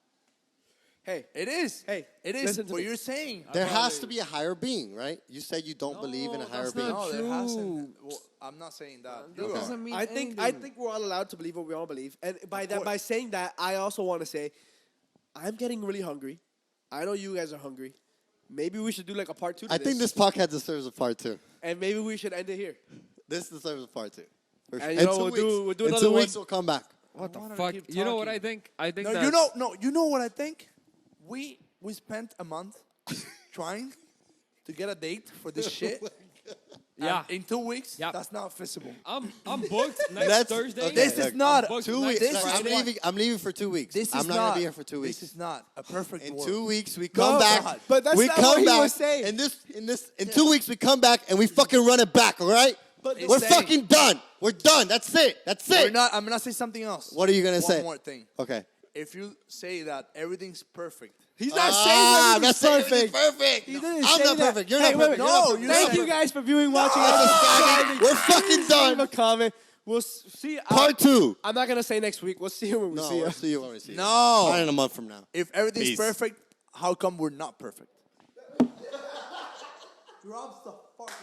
Hey,
It is.
Hey,
it is.
listen to
What
me.
you're saying.
There has
probably-
to be a higher being, right? You said you don't believe in a higher
that's
being.
not
No, there
true.
hasn't. Well, I'm not saying that.
That
You
doesn't
are.
mean
I
anything.
think we're all allowed to believe what we all believe, and by
course.
saying that, I also want to say, I'm getting really hungry. I know you guys are hungry. Maybe we should do like a part 2 to
I think this podcast deserves a part 2.
and maybe we should end it here.
This deserves a part 2. For sure.
And, you
In
know,
2
we'll
weeks,
do
in
another
2
one.
weeks we'll come back.
What the
wanted to
fuck?
keep
You know what
talking.
I think? I think
No,
that's,
you know what I think? We spent a month trying to get a date for this shit.
Yeah.
And in 2 weeks,
Yeah.
that's not feasible.
I'm booked next
Let's-
Thursday.
okay,
This is
look,
not
I'm booked
2
next
weeks.
This
Thursday.
is
I'm leaving for 2 weeks.
This
I'm
is
not gonna be here for 2 weeks.
This is not a perfect
In
world.
2 weeks we come
No,
back.
God.
But that's
we
not
come
what he
back.
was saying.
In 2 weeks we come back and we fucking run it back. All right?
But
We're
saying-
fucking done. We're done. That's it. That's it.
I'm gonna say something else.
What are you gonna say?
One more thing.
Okay.
if you say that everything's perfect.
He's not saying
that's
everything's perfect.
perfect.
He didn't
I'm
say
not
that.
perfect. You're
Hey,
not
wait,
perfect.
wait,
You're not
no,
perfect.
you're
Thank
not
you guys for viewing, watching.
We're fucking done.
Leave a comment. We'll see.
Part 2.
I'm not gonna say next week. We'll see you when we
No,
see you.
we'll see you when we see you.
No.
Probably in a month from now.
If everything's
Peace.
perfect, how come we're not perfect? Drops the fucking